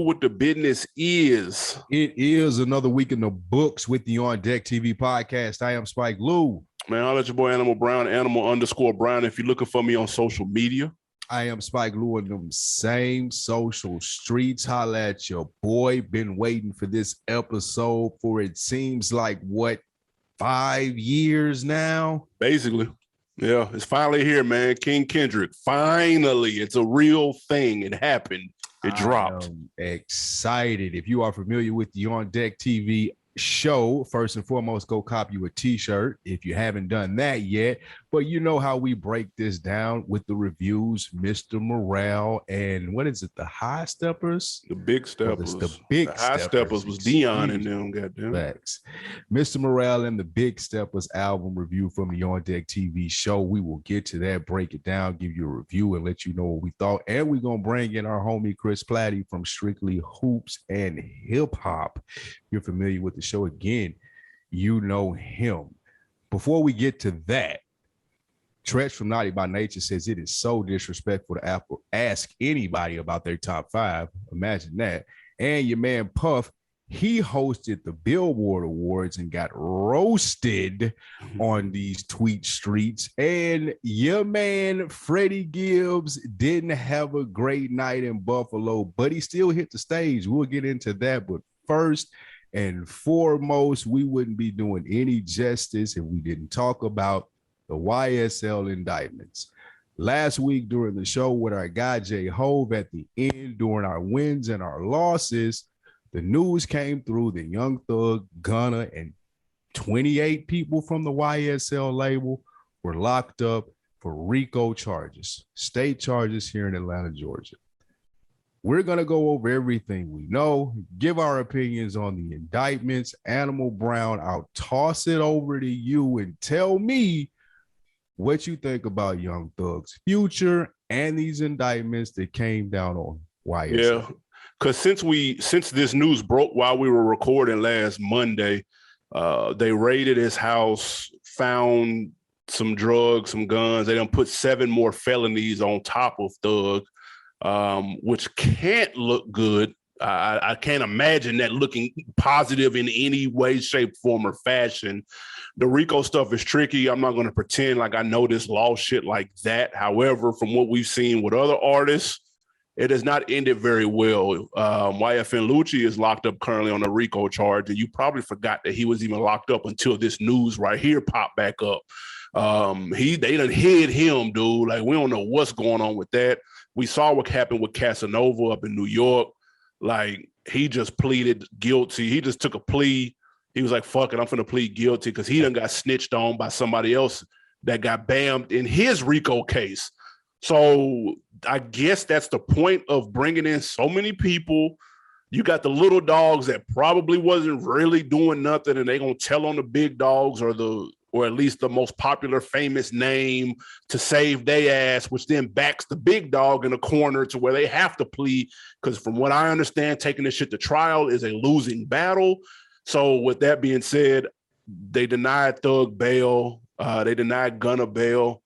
what the business is. It is another week in the books with the On Deck TV podcast. I am Spike Lou. Man, I'll let your boy Animal Brown, Animal_Brown. If you're looking for me on social media. I am Spike Lou on them same social streets. Holla at your boy. Been waiting for this episode for it seems like, 5 years now? Basically. Yeah, it's finally here, man. King Kendrick. Finally, it's a real thing. It happened. It dropped. I'm excited. If you are familiar with the On Deck TV show, first and foremost, go copy you a t-shirt if you haven't done that yet. But you know how we break this down with the reviews, Mr. Morale, and what is it, the High Steppers? The Big Steppers. The Big High Steppers was Dion and them, goddamn. Facts. Mr. Morale and the Big Steppers album review from the On Deck TV show. We will get to that, break it down, give you a review, and let you know what we thought. And we're going to bring in our homie Chris Platte from Strictly Hoops and Hip Hop. If you're familiar with the show, again, you know him. Before we get to that, Tretch from Naughty by Nature says it is so disrespectful to ask anybody about their top five. Imagine that. And your man Puff, he hosted the Billboard Awards and got roasted on these tweet streets. And your man Freddie Gibbs didn't have a great night in Buffalo, but he still hit the stage. We'll get into that. But first and foremost, we wouldn't be doing any justice if we didn't talk about the YSL indictments. Last week during the show with our guy J Hove, at the end during our wins and our losses, the news came through that Young Thug, Gunna, and 28 people from the YSL label were locked up for RICO charges, state charges here in Atlanta, Georgia. We're going to go over everything we know, give our opinions on the indictments. Animal Brown, I'll toss it over to you and tell me what you think about Young Thug's future and these indictments that came down on YSL. Yeah, because since this news broke while we were recording last Monday, they raided his house, found some drugs, some guns. They done put 7 more felonies on top of Thug, which can't look good. I can't imagine that looking positive in any way, shape, form, or fashion. The RICO stuff is tricky. I'm not going to pretend like I know this law shit like that. However, from what we've seen with other artists, it has not ended very well. YFN Lucci is locked up currently on a RICO charge, and you probably forgot that he was even locked up until this news right here popped back up. They done hid him, dude. Like, we don't know what's going on with that. We saw what happened with Casanova up in New York. Like, he just pleaded guilty. He just took a plea. He was like, fuck it, I'm finna plead guilty, because he done got snitched on by somebody else that got bammed in his RICO case. So I guess that's the point of bringing in so many people. You got the little dogs that probably wasn't really doing nothing, and they gonna tell on the big dogs or at least the most popular famous name to save their ass, which then backs the big dog in a corner to where they have to plead. Because from what I understand, taking this shit to trial is a losing battle. So with that being said, they denied Thug bail. They denied Gunna bail.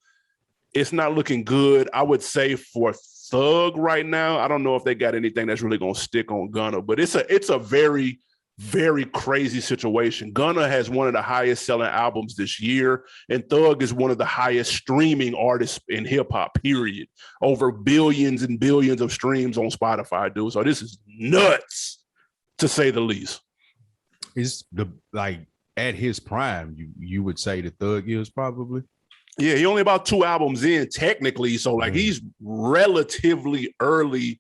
It's not looking good. I would say for Thug right now, I don't know if they got anything that's really going to stick on Gunna, but it's a very, very crazy situation. Gunna has one of the highest selling albums this year, and Thug is one of the highest streaming artists in hip hop, period. Over billions and billions of streams on Spotify, dude. So this is nuts, to say the least. Is at his prime, you would say the Thug is probably? Yeah, he only about 2 albums in technically. So like he's relatively early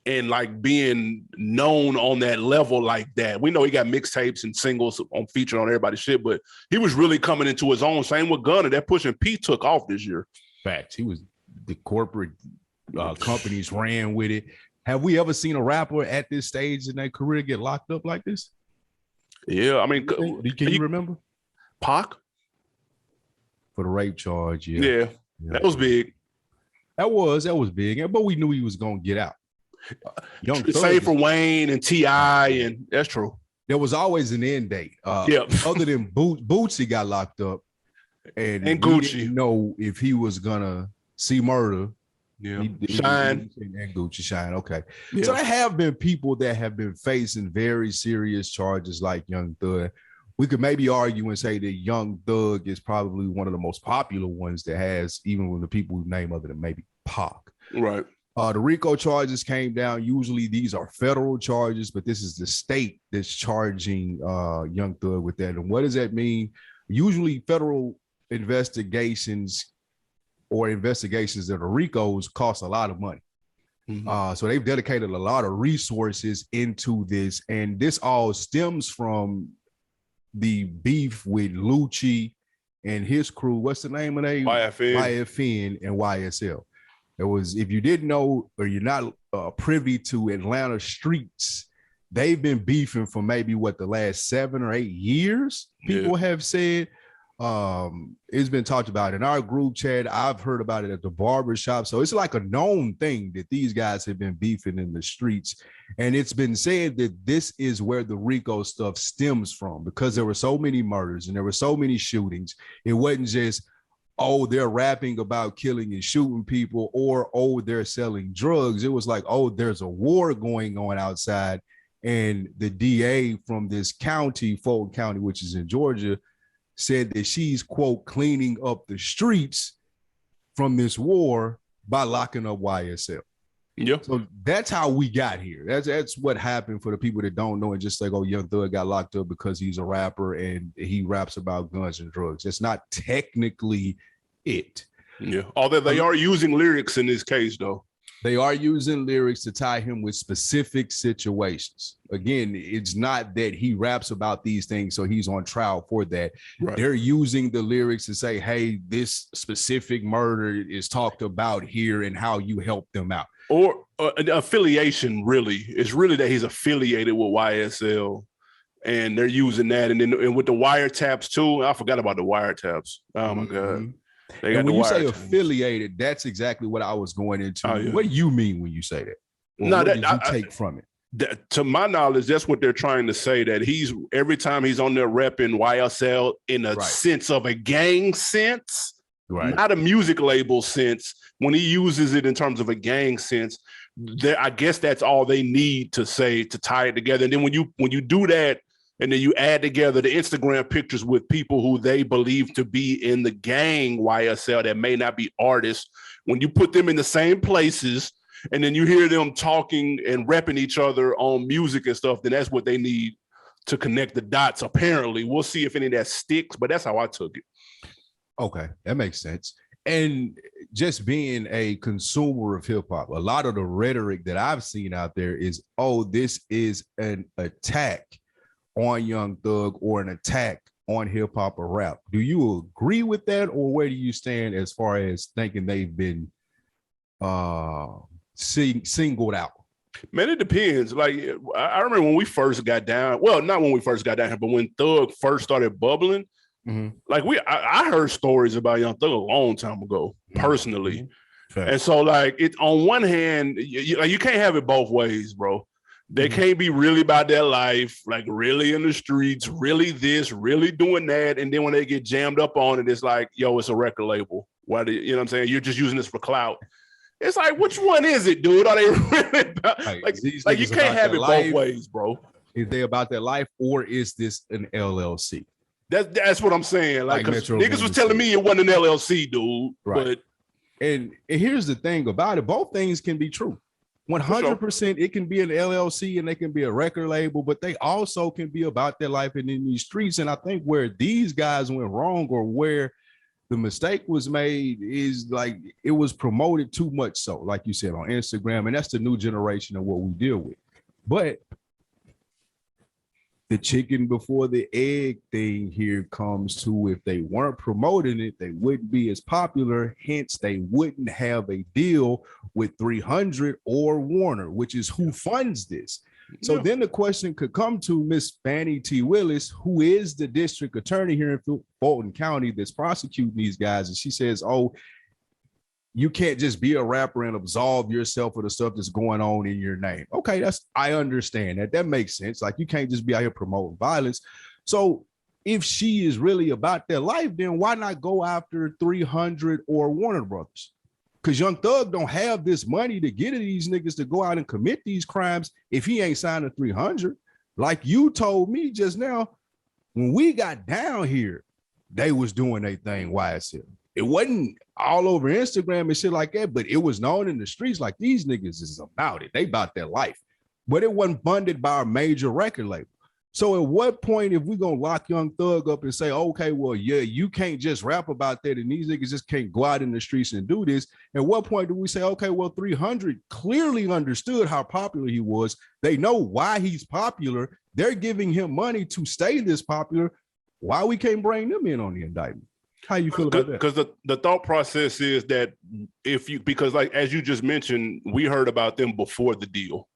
in like being known on that level like that. We know he got mixtapes and singles on featured on everybody's shit, but he was really coming into his own. Same with Gunna. That Pushing P took off this year. Facts. He was the corporate companies ran with it. Have we ever seen a rapper at this stage in their career get locked up like this? Yeah, I mean, can you remember? Pac? For the rape charge, yeah. That was big. That was big, but we knew he was going to get out. Same for Wayne and T.I., and that's true. There was always an end date. Other than Bootsy got locked up, and Gucci didn't know if he was going to see murder Yeah. Shine. And Gucci Shine. Okay. Yeah. So there have been people that have been facing very serious charges like Young Thug. We could maybe argue and say that Young Thug is probably one of the most popular ones that has, even with the people who name other than maybe Pac. Right. The RICO charges came down. Usually these are federal charges, but this is the state that's charging Young Thug with that. And what does that mean? Usually federal investigations or investigations that are RICOs cost a lot of money. Mm-hmm. So they've dedicated a lot of resources into this. And this all stems from the beef with Lucci and his crew. What's the name of they? YFN and YSL. It was, if you didn't know or you're not privy to Atlanta streets, they've been beefing for maybe the last 7 or 8 years. People have said it's been talked about in our group chat. I've heard about it at the barbershop. So it's like a known thing that these guys have been beefing in the streets. And it's been said that this is where the RICO stuff stems from, because there were so many murders and there were so many shootings. It wasn't just, oh, they're rapping about killing and shooting people, or, oh, they're selling drugs. It was like, oh, there's a war going on outside. And the DA from this county, Fulton County, which is in Georgia, said that she's, quote, cleaning up the streets from this war by locking up YSL. Yeah. So that's how we got here. That's what happened for the people that don't know and just like, oh, Young Thug got locked up because he's a rapper and he raps about guns and drugs. It's not technically it. Yeah. Although they are using lyrics in this case, though. They are using lyrics to tie him with specific situations. Again, it's not that he raps about these things, so he's on trial for that. Right. They're using the lyrics to say, hey, this specific murder is talked about here and how you help them out. Or an affiliation, really. It's really that he's affiliated with YSL, and they're using that. And then with the wiretaps, too. I forgot about the wiretaps. Oh, my God. And when you say affiliated, that's exactly what I was going into. Oh, yeah. What do you mean when you say that? What did you take from it? To my knowledge, that's what they're trying to say, that he's every time he's on there repping YSL in a sense of a gang sense, not a music label sense. When he uses it in terms of a gang sense, I guess that's all they need to say to tie it together. And then when you do that, and then you add together the Instagram pictures with people who they believe to be in the gang YSL that may not be artists, when you put them in the same places and then you hear them talking and repping each other on music and stuff, then that's what they need to connect the dots, apparently. We'll see if any of that sticks, but that's how I took it. Okay, that makes sense. And just being a consumer of hip hop, a lot of the rhetoric that I've seen out there is, oh, this is an attack on Young Thug or an attack on hip hop or rap. Do you agree with that, or where do you stand as far as thinking they've been singled out? Man, it depends. Like, I remember when we first got down. Well, not when we first got down here, but when Thug first started bubbling. Mm-hmm. Like I heard stories about Young Thug a long time ago, personally. Mm-hmm. And so, like, it on one hand, you can't have it both ways, bro. They can't be really about their life, like really in the streets, really this, really doing that. And then when they get jammed up on it, it's like, yo, it's a record label. Why do you know what I'm saying? You're just using this for clout. It's like, which one is it, dude? Are they really about, like you can't have it both ways, bro. Is they about their life, or is this an LLC? That's what I'm saying. Like niggas was telling me it wasn't an LLC, dude. Right. But and here's the thing about it: both things can be true. 100%, it can be an LLC and they can be a record label, but they also can be about their life and in these streets. And I think where these guys went wrong, or where the mistake was made, is like it was promoted too much. So, like you said, on Instagram, and that's the new generation of what we deal with. But the chicken before the egg thing here comes to, if they weren't promoting it, they wouldn't be as popular. Hence, they wouldn't have a deal with 300 or Warner, which is who funds this. So then the question could come to Miss Fannie T. Willis, who is the district attorney here in Fulton County that's prosecuting these guys. And she says, oh, you can't just be a rapper and absolve yourself of the stuff that's going on in your name. Okay, I understand that. That makes sense. Like, you can't just be out here promoting violence. So if she is really about their life, then why not go after 300 or Warner Brothers? Because Young Thug don't have this money to get to these niggas to go out and commit these crimes if he ain't signed a 300. Like you told me just now, when we got down here, they was doing their thing YSL. It wasn't all over Instagram and shit like that, but it was known in the streets like these niggas is about it. They about their life. But it wasn't funded by a major record label. So at what point, if we gonna lock Young Thug up and say, okay, well, yeah, you can't just rap about that and these niggas just can't go out in the streets and do this, at what point do we say, okay, well, 300 clearly understood how popular he was. They know why he's popular. They're giving him money to stay this popular. Why we can't bring them in on the indictment? How you feel about that? Because the thought process is that because like, as you just mentioned, we heard about them before the deal.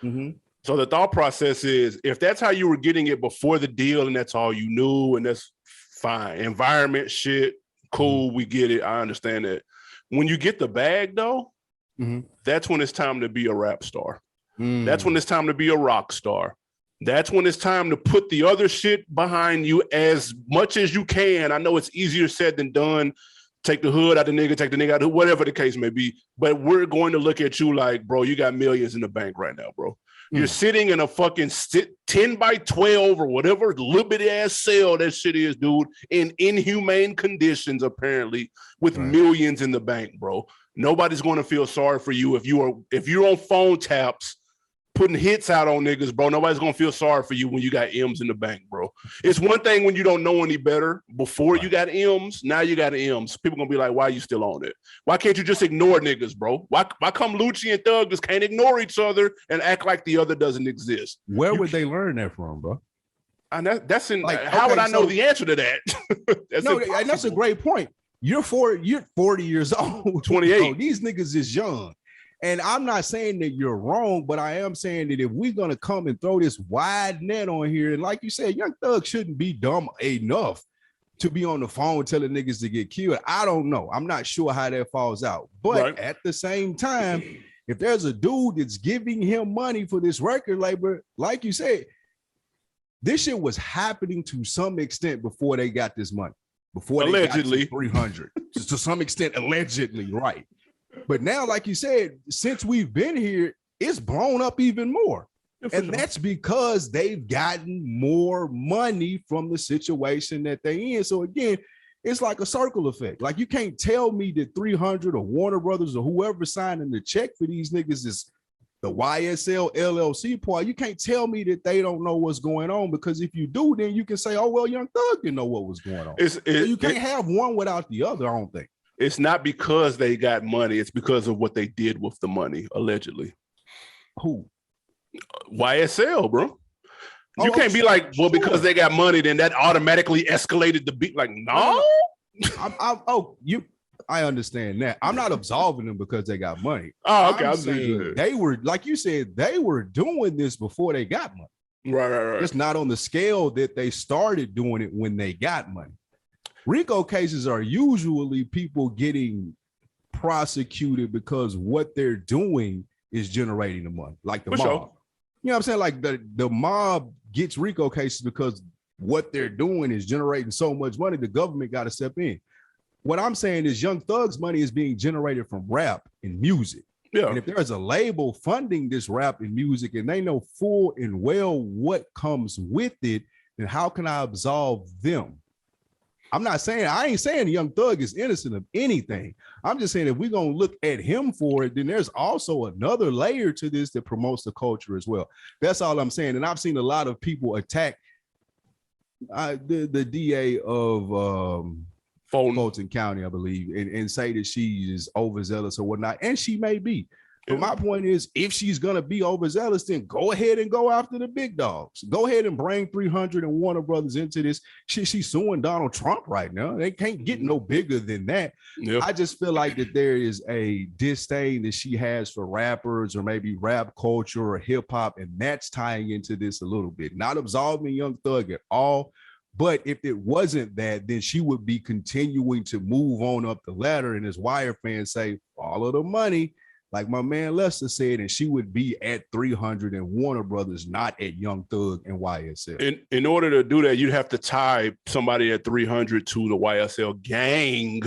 Mm-hmm. So the thought process is, if that's how you were getting it before the deal and that's all you knew, and that's fine. Environment shit, cool, we get it. I understand that. When you get the bag though, that's when it's time to be a rap star. That's when it's time to be a rock star. That's when it's time to put the other shit behind you as much as you can. I know it's easier said than done. Take the hood out the nigga, take the nigga out, whatever the case may be. But we're going to look at you like, bro, you got millions in the bank right now, bro. You're sitting in a fucking 10 by 12 or whatever little bitty ass cell that shit is, dude, in inhumane conditions, apparently, with millions in the bank, bro. Nobody's going to feel sorry for you if you're on phone taps putting hits out on niggas, bro. Nobody's gonna feel sorry for you when you got M's in the bank, bro. It's one thing when you don't know any better. Before you got M's, now you got M's. People gonna be like, why are you still on it? Why can't you just ignore niggas, bro? Why come Lucci and Thug just can't ignore each other and act like the other doesn't exist? Where would they learn that from, bro? And that's in like, how would I know the answer to that? And that's a great point. You're 40 years old. 28. Bro, these niggas is young. And I'm not saying that you're wrong, but I am saying that if we're going to come and throw this wide net on here, and like you said, Young Thug shouldn't be dumb enough to be on the phone telling niggas to get killed. I don't know. I'm not sure how that falls out. But at the same time, if there's a dude that's giving him money for this record label, like you said, this shit was happening to some extent before they got this money. Before they allegedly got 300. To some extent, allegedly, right. But now, like you said, since we've been here, it's blown up even more. And that's because they've gotten more money from the situation that they're in. So again, it's like a circle effect. Like you can't tell me that 300 or Warner Brothers or whoever signing the check for these niggas is the YSL LLC part. You can't tell me that they don't know what's going on, because if you do, then you can say, oh, well, Young Thug didn't know what was going on. So you can't have one without the other, I don't think. It's not because they got money. It's because of what they did with the money, allegedly. Who? YSL, bro. You can't be like, well, because they got money, then that automatically escalated the beat. Like, no. I understand that. I'm not absolving them because they got money. Oh, okay. I'm saying they were, like you said, they were doing this before they got money. Right. It's not on the scale that they started doing it when they got money. RICO cases are usually people getting prosecuted because what they're doing is generating the money, like the mob. Sure. You know what I'm saying? Like the mob gets RICO cases because what they're doing is generating so much money, the government got to step in. What I'm saying is Young Thug's money is being generated from rap and music. Yeah. And if there's a label funding this rap and music and they know full and well what comes with it, then how can I absolve them? I ain't saying Young Thug is innocent of anything. I'm just saying if we're going to look at him for it, then there's also another layer to this that promotes the culture as well. That's all I'm saying. And I've seen a lot of people attack the DA of Fulton County, I believe, and say that she is overzealous or whatnot. And she may be. But my point is, if she's going to be overzealous, then go ahead and go after the big dogs. Go ahead and bring 300 and Warner Brothers into this. She's suing Donald Trump right now. They can't get no bigger than that. Yep. I just feel like that there is a disdain that she has for rappers or maybe rap culture or hip hop, and that's tying into this a little bit. Not absolving Young Thug at all. But if it wasn't that, then she would be continuing to move on up the ladder. And as Wire fans say, follow the money. Like my man Lester said, and she would be at 300 and Warner Brothers, not at Young Thug and YSL. In order to do that, you'd have to tie somebody at 300 to the YSL gang,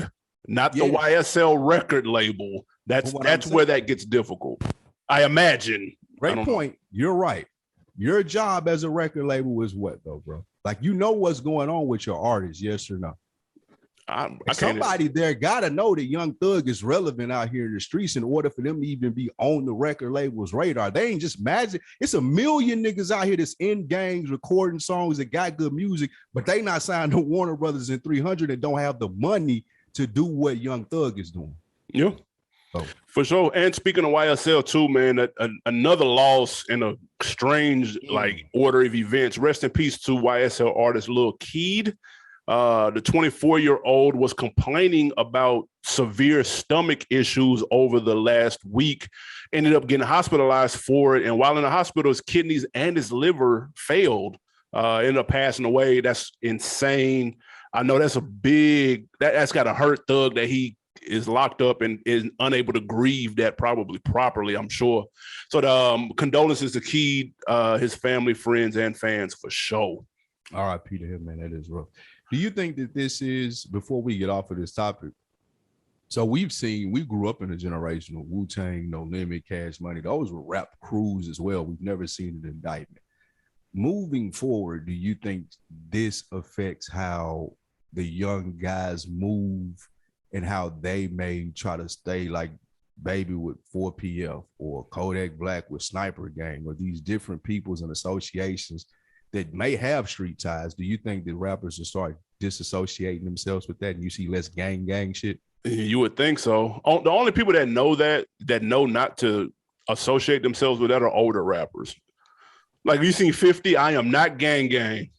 not the YSL record label. That's where that gets difficult. I imagine. Great point. You're right. Your job as a record label is what though, bro? Like, you know what's going on with your artist, yes or no? Somebody there gotta know that Young Thug is relevant out here in the streets in order for them to even be on the record label's radar. They ain't just magic. It's a million niggas out here that's in gangs recording songs that got good music, but they not signed to Warner Brothers and 300 and don't have the money to do what Young Thug is doing. Yeah. Oh. For sure. And speaking of YSL too, man, another loss in a strange order of events. Rest in peace to YSL artist Lil Keed. The 24-year-old was complaining about severe stomach issues over the last week, ended up getting hospitalized for it. And while in the hospital, his kidneys and his liver failed, ended up passing away. That's insane. I know that's that's got to hurt Thug that he is locked up and is unable to grieve that probably properly, I'm sure. So the condolences to Keed, his family, friends, and fans for sure. R.I.P. to him, man. That is rough. Do you think that this is, before we get off of this topic, so we grew up in a generation of Wu-Tang, No Limit, Cash Money. Those were rap crews as well. We've never seen an indictment. Moving forward, do you think this affects how the young guys move and how they may try to stay like Baby with 4PF or Kodak Black with Sniper Gang, or these different peoples and associations that may have street ties? Do you think that rappers will start disassociating themselves with that and you see less gang shit? You would think so. The only people that know not to associate themselves with that are older rappers. Like, you seen 50, I am not gang.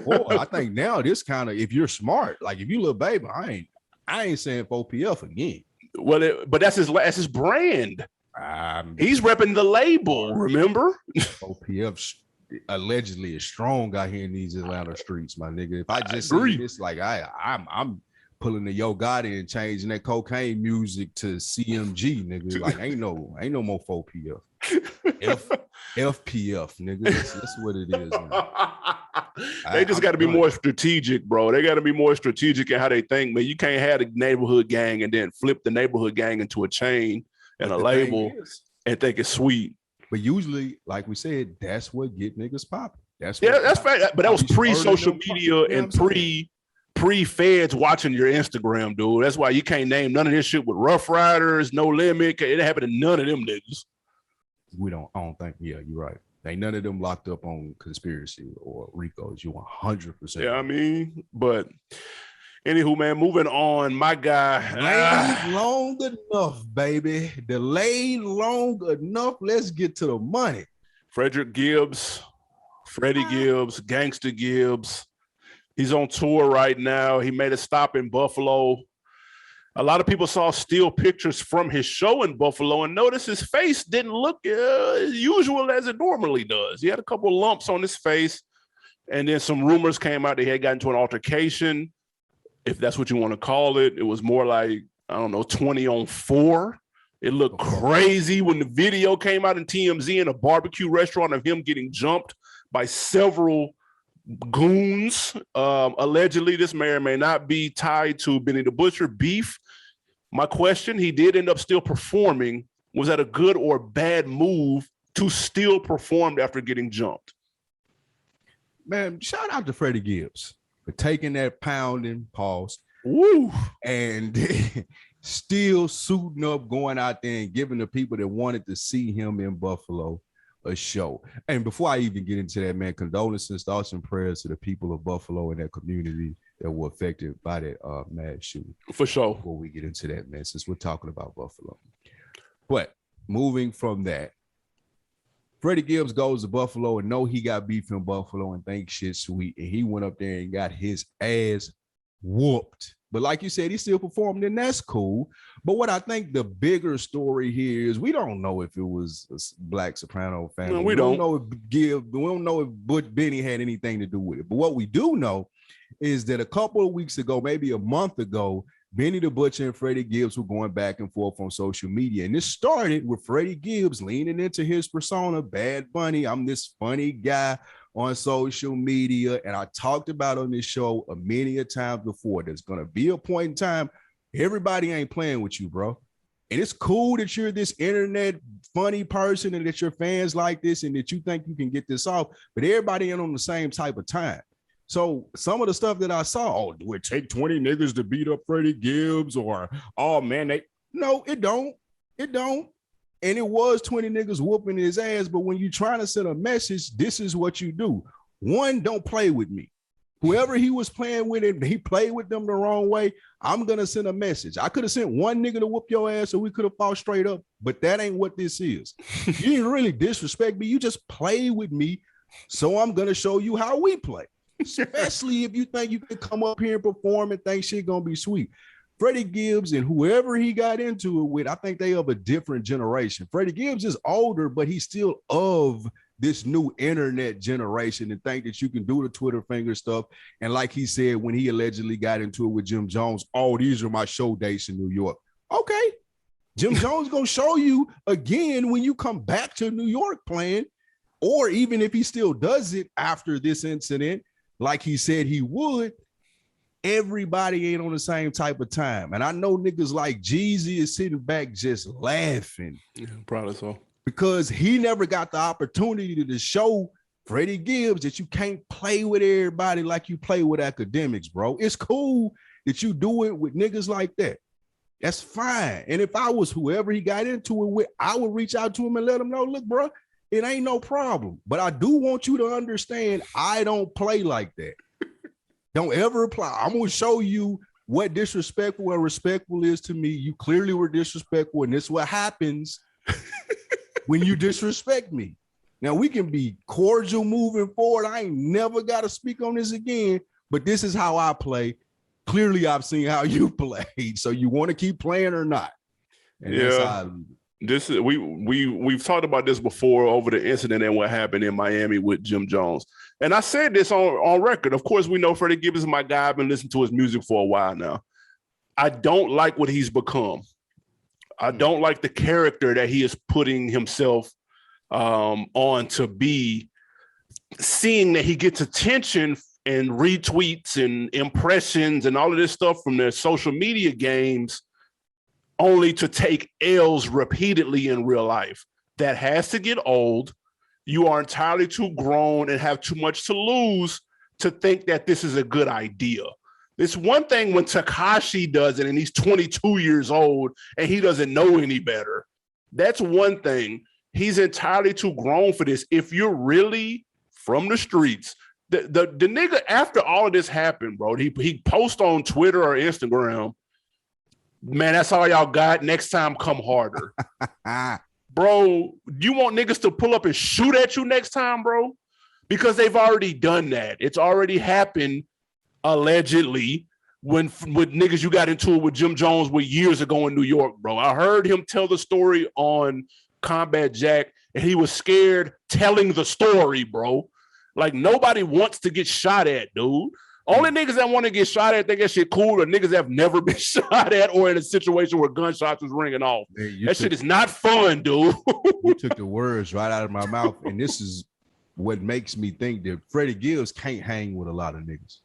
Well, I think now this kind of, if you're smart, like if you Lil Baby, I ain't saying 4PF again. Well, but that's his brand. He's repping the label, remember? 4PF allegedly is strong out here in these Atlanta streets, my nigga. If I just see this, like I'm pulling the Yo Gotti and changing that cocaine music to CMG, nigga. Like ain't no more 4PF. FPF, nigga. That's what it is, man. They just got to be more strategic, bro. They got to be more strategic in how they think, man. You can't have the neighborhood gang and then flip the neighborhood gang into a chain and a label and think it's sweet. But usually, like we said, that's what get niggas popping. That's fact. But that was pre-social media and pre-feds watching your Instagram, dude. That's why you can't name none of this shit with Rough Riders, No Limit. It happened to none of them niggas. I don't think. Yeah, you're right. Ain't none of them locked up on conspiracy or RICOs. You 100%. Yeah, I mean, but anywho, man, moving on. My guy. Delayed long enough, baby. Delayed long enough. Let's get to the money. Freddie Gibbs, Gangsta Gibbs. He's on tour right now. He made a stop in Buffalo. A lot of people saw still pictures from his show in Buffalo and noticed his face didn't look as usual as it normally does. He had a couple lumps on his face, and then some rumors came out that he had gotten into an altercation, if that's what you want to call it. It was more like, 20 on 4. It looked crazy when the video came out in TMZ in a barbecue restaurant of him getting jumped by several goons. Allegedly, this may or may not be tied to Benny the Butcher beef. My question, he did end up still performing. Was that a good or bad move to still perform after getting jumped? Man, shout out to Freddie Gibbs for taking that pounding pause. Woo. And still suiting up, going out there and giving the people that wanted to see him in Buffalo a show. And before I even get into that, man, condolences, thoughts, and prayers to the people of Buffalo and that community that were affected by that mass shooting. For sure. Before we get into that, man, since we're talking about Buffalo. But moving from that, Freddie Gibbs goes to Buffalo and know he got beef in Buffalo and thinks shit's sweet. And he went up there and got his ass whooped. But like you said, he still performed, and that's cool. But what I think the bigger story here is we don't know if it was a Black Soprano family. No, we don't know if Gibbs, we don't know if Benny had anything to do with it. But what we do know is that a couple of weeks ago, maybe a month ago, Benny the Butcher and Freddie Gibbs were going back and forth on social media. And this started with Freddie Gibbs leaning into his persona, Bad Bunny. I'm this funny guy on social media. And I talked about on this show many a times before. There's going to be a point in time, everybody ain't playing with you, bro. And it's cool that you're this internet funny person and that your fans like this and that you think you can get this off, but everybody ain't on the same type of time. So some of the stuff that I saw, oh, it would take 20 niggas to beat up Freddie Gibbs, or, oh man, no, it don't. It don't. And it was 20 niggas whooping his ass, but when you're trying to send a message, this is what you do. One, don't play with me. Whoever he was playing with, and he played with them the wrong way, I'm going to send a message. I could have sent one nigga to whoop your ass so we could have fought straight up, but that ain't what this is. You didn't really disrespect me. You just play with me, so I'm going to show you how we play, especially if you think you can come up here and perform and think shit going to be sweet. Freddie Gibbs and whoever he got into it with, I think they of a different generation. Freddie Gibbs is older, but he's still of this new internet generation and think that you can do the Twitter finger stuff. And like he said, when he allegedly got into it with Jim Jones, oh, these are my show dates in New York. Okay. Jim Jones going to show you again when you come back to New York playing, or even if he still does it after this incident, like he said he would, everybody ain't on the same type of time. And I know niggas like Jeezy is sitting back just laughing. Yeah, probably so. Because he never got the opportunity to show Freddie Gibbs that you can't play with everybody like you play with academics, bro. It's cool that you do it with niggas like that. That's fine. And if I was whoever he got into it with, I would reach out to him and let him know, look, bro, it ain't no problem. But I do want you to understand I don't play like that. Don't ever apply. I'm going to show you what disrespectful and respectful is to me. You clearly were disrespectful, and this is what happens when you disrespect me. Now, we can be cordial moving forward. I ain't never got to speak on this again, but this is how I play. Clearly, I've seen how you played. So you want to keep playing or not? And yeah. This is we've talked about this before over the incident and what happened in Miami with Jim Jones. And I said this on record. Of course, we know Freddie Gibbs is my guy. I've been listening to his music for a while now. I don't like what he's become. I don't like the character that he is putting himself on to be, seeing that he gets attention and retweets and impressions and all of this stuff from their social media games, only to take L's repeatedly in real life. That has to get old. You are entirely too grown and have too much to lose to think that this is a good idea. It's one thing when Tekashi does it and he's 22 years old and he doesn't know any better. That's one thing. He's entirely too grown for this. If you're really from the streets, the nigga, after all of this happened, bro, he posts on Twitter or Instagram, man, that's all y'all got. Next time, come harder. Bro, you want niggas to pull up and shoot at you next time, bro? Because they've already done that. It's already happened, allegedly, when with niggas you got into it with Jim Jones years ago in New York, bro. I heard him tell the story on Combat Jack, and he was scared telling the story, bro. Like, nobody wants to get shot at, dude. Only niggas that want to get shot at think that shit cool, or niggas that have never been shot at or in a situation where gunshots was ringing off. Man, that shit is not fun, dude. You took the words right out of my mouth, and this is what makes me think that Freddie Gibbs can't hang with a lot of niggas.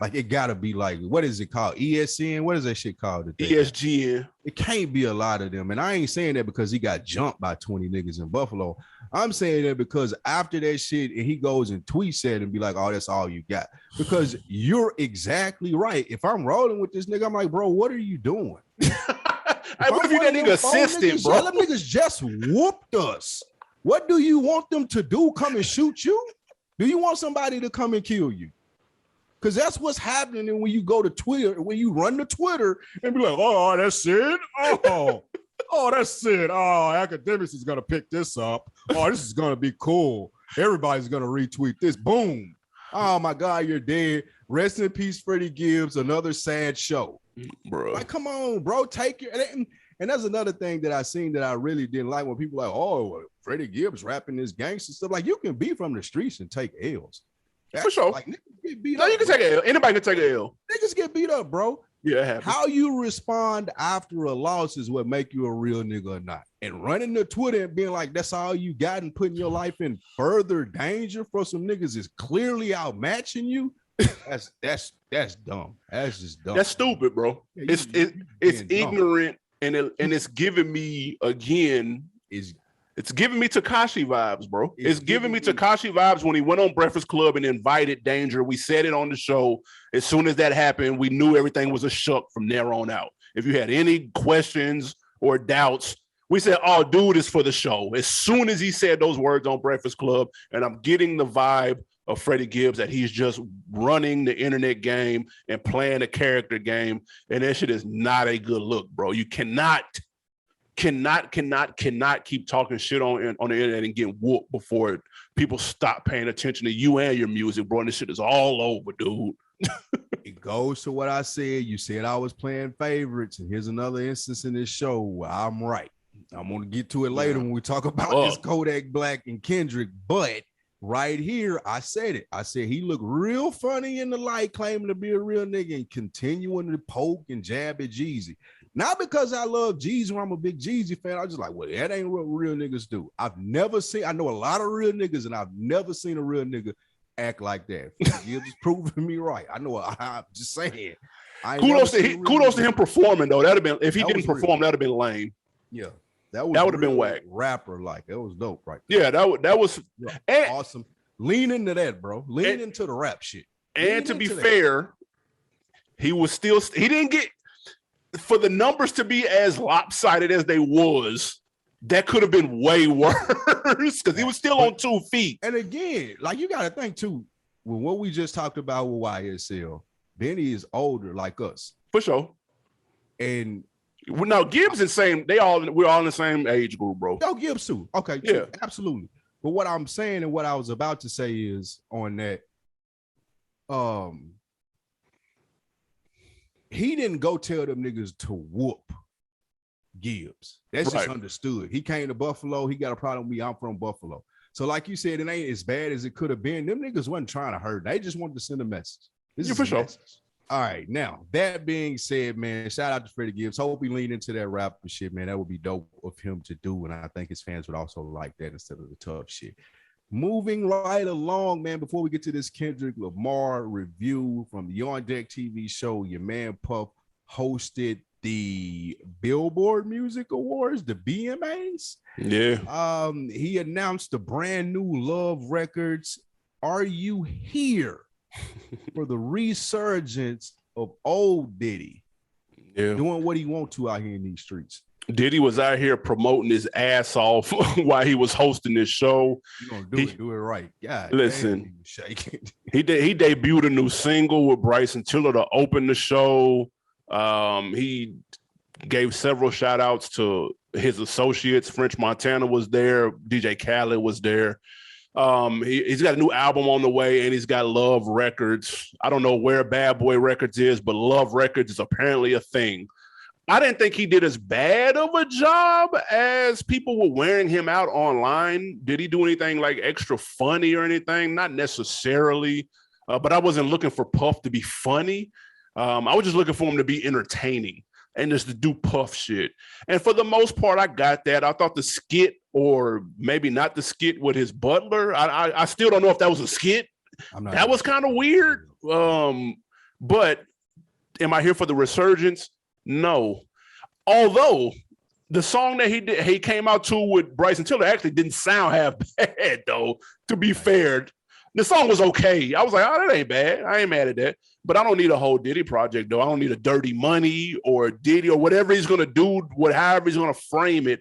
Like, it gotta be like, what is it called? ESN? What is that shit called? ESGN. It can't be a lot of them. And I ain't saying that because he got jumped by 20 niggas in Buffalo. I'm saying that because after that shit, and he goes and tweets it and be like, oh, that's all you got. Because you're exactly right. If I'm rolling with this nigga, I'm like, bro, what are you doing? Hey, what if you that nigga assistant, bro? Them niggas just whooped us. What do you want them to do? Come and shoot you? Do you want somebody to come and kill you? Because that's what's happening when you go to Twitter, when you run to Twitter and be like, oh, that's it? Oh, that's it. Oh, academics is going to pick this up. Oh, this is going to be cool. Everybody's going to retweet this. Boom. Oh, my God, you're dead. Rest in peace, Freddie Gibbs. Another sad show. Bro. Like, come on, bro. Take your... And that's another thing that I seen that I really didn't like, when people like, oh, Freddie Gibbs rapping this gangster stuff. Like, you can be from the streets and take L's. That's for sure. Like, niggas get beat no, up, you can take an L. Anybody can take an L. Niggas get beat up, bro. Yeah, it happens. How you respond after a loss is what make you a real nigga or not. And running to Twitter and being like, that's all you got, and putting your life in further danger for some niggas is clearly outmatching you. That's dumb. That's just dumb. That's stupid, bro. Yeah, it's ignorant. and it's giving me again. It's giving me Tekashi vibes, bro. It's giving me Tekashi vibes when he went on Breakfast Club and invited Danger. We said it on the show. As soon as that happened, we knew everything was a shuck from there on out. If you had any questions or doubts, we said, oh, dude is for the show. As soon as he said those words on Breakfast Club, and I'm getting the vibe of Freddie Gibbs that he's just running the internet game and playing a character game. And that shit is not a good look, bro. You cannot keep talking shit on the internet and get whooped before people stop paying attention to you and your music, bro. And this shit is all over, dude. It goes to what I said. You said I was playing favorites, and here's another instance in this show where I'm right. I'm going to get to it later when we talk about this Kodak Black and Kendrick, but right here, I said it. I said he looked real funny in the light, claiming to be a real nigga and continuing to poke and jab at Jeezy. Not because I love Jeezy or I'm a big Jeezy fan. I was just like, well, that ain't what real niggas do. I know a lot of real niggas, and I've never seen a real nigga act like that. You're just proving me right. I'm just saying. Kudos to him performing, though. That'd have been, if he didn't perform, that'd have been lame. Yeah. That would have been whack. Rapper like that was dope, right there. Yeah, that was awesome. Lean into that, bro. Lean into the rap shit. And to be fair, he didn't get, for the numbers to be as lopsided as they was, that could have been way worse because he was still on 2 feet. And again, like, you got to think too, with what we just talked about with YSL, Benny is older like us. For sure. And now Gibbs is same. We're all in the same age group, bro. No, Gibbs too. Okay, yeah, absolutely. But what I'm saying and what I was about to say is on that, he didn't go tell them niggas to whoop Gibbs. That's just understood. He came to Buffalo. He got a problem with me. I'm from Buffalo. So like you said, it ain't as bad as it could have been. Them niggas wasn't trying to hurt. They just wanted to send a message. This is for sure. Message. All right, now, that being said, man, shout out to Freddie Gibbs. Hope he leaned into that rap shit, man. That would be dope of him to do, and I think his fans would also like that instead of the tough shit. Moving right along, man, before we get to this Kendrick Lamar review from the On Deck TV show, your man Puff hosted the Billboard Music Awards, the BMAs. Yeah. He announced the brand new Love Records, Are You Here? For the resurgence of old Diddy, doing what he want to out here in these streets. Diddy was out here promoting his ass off while he was hosting this show. You gonna do it right? Yeah. Listen, he debuted a new single with Bryson Tiller to open the show. He gave several shout outs to his associates. French Montana was there. DJ Khaled was there. He's got a new album on the way, and he's got Love Records. I don't know where Bad Boy Records is, but Love Records is apparently a thing. I didn't think he did as bad of a job as people were wearing him out online. Did he do anything like extra funny or anything? Not necessarily, but I wasn't looking for Puff to be funny. I was just looking for him to be entertaining and just to do Puff shit. And for the most part, I got that. I thought the skit, or maybe not the skit with his butler, I still don't know if that was a skit. That was kind of weird. But am I here for the resurgence? No. Although the song that he came out to with Bryson Tiller actually didn't sound half bad, though, to be fair. The song was okay. I was like, oh, that ain't bad. I ain't mad at that. But I don't need a whole Diddy project, though. I don't need a Dirty Money or Diddy or whatever he's going to do, however he's going to frame it.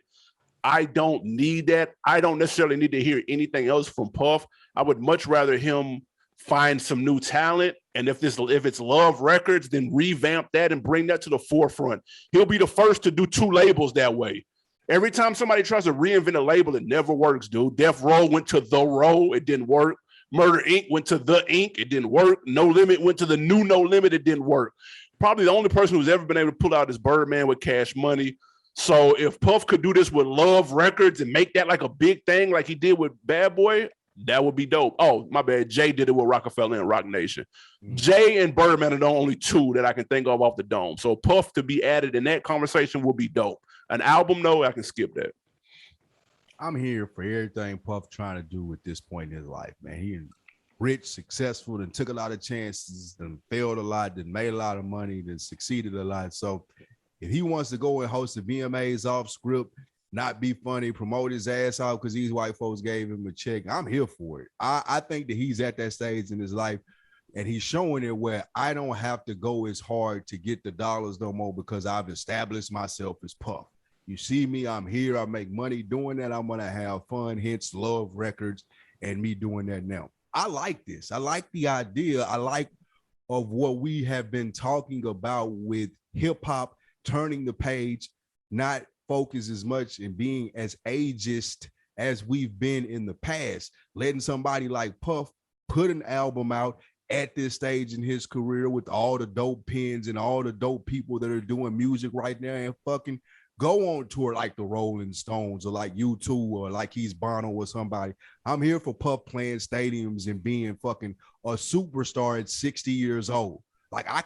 I don't need that. I don't necessarily need to hear anything else from Puff. I would much rather him find some new talent. And if it's Love Records, then revamp that and bring that to the forefront. He'll be the first to do 2 labels that way. Every time somebody tries to reinvent a label, it never works, dude. Death Row went to The Row. It didn't work. Murder Inc. went to The Inc. It didn't work. No Limit went to the new No Limit. It didn't work. Probably the only person who's ever been able to pull out is Birdman with Cash Money. So if Puff could do this with Love Records and make that like a big thing like he did with Bad Boy, that would be dope. Oh, my bad. Jay did it with Rockefeller and Rock Nation. Jay and Birdman are the only 2 that I can think of off the dome. So Puff to be added in that conversation would be dope. An album, no, I can skip that. I'm here for everything Puff trying to do at this point in his life, man. He rich, successful, and took a lot of chances, and failed a lot, then made a lot of money, then succeeded a lot. So If he wants to go and host the VMAs off script, not be funny, promote his ass off because these white folks gave him a check, I'm here for it. I think that he's at that stage in his life and he's showing it where I don't have to go as hard to get the dollars no more because I've established myself as Puff. You see me, I'm here, I make money doing that. I'm going to have fun, hence Love Records and me doing that now. I like this. I like the idea. I like of what we have been talking about with hip hop, turning the page, not focus as much and being as ageist as we've been in the past, letting somebody like Puff put an album out at this stage in his career with all the dope pens and all the dope people that are doing music right now and fucking go on tour like the Rolling Stones or like U2 or like he's Bono or somebody. I'm here for Puff playing stadiums and being fucking a superstar at 60 years old. Like I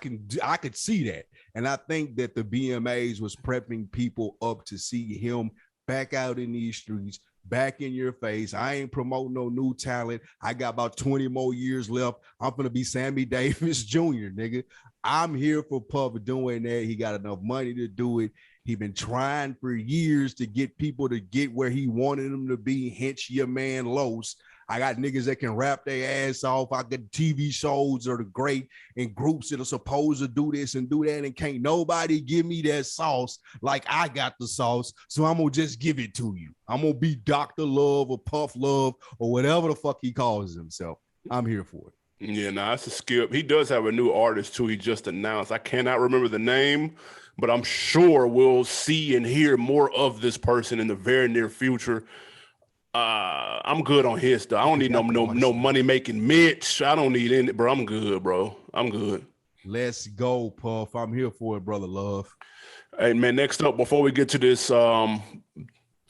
could see that. And I think that the BMAs was prepping people up to see him back out in these streets, back in your face. I ain't promoting no new talent. I got about 20 more years left. I'm going to be Sammy Davis Jr., nigga. I'm here for Puff doing that. He got enough money to do it. He been trying for years to get people to get where he wanted them to be. Hence your man Los. I got niggas that can rap their ass off. I got TV shows that are great and groups that are supposed to do this and do that. And can't nobody give me that sauce like I got the sauce. So I'm going to just give it to you. I'm going to be Dr. Love or Puff Love or whatever the fuck he calls himself. I'm here for it. Yeah, nah, that's a skip. He does have a new artist too. He just announced. I cannot remember the name, but I'm sure we'll see and hear more of this person in the very near future. I'm good on his stuff. I don't need no money making Mitch. I don't need any, bro. I'm good, bro. I'm good. Let's go, Puff. I'm here for it, brother Love. Hey man, next up, before we get to this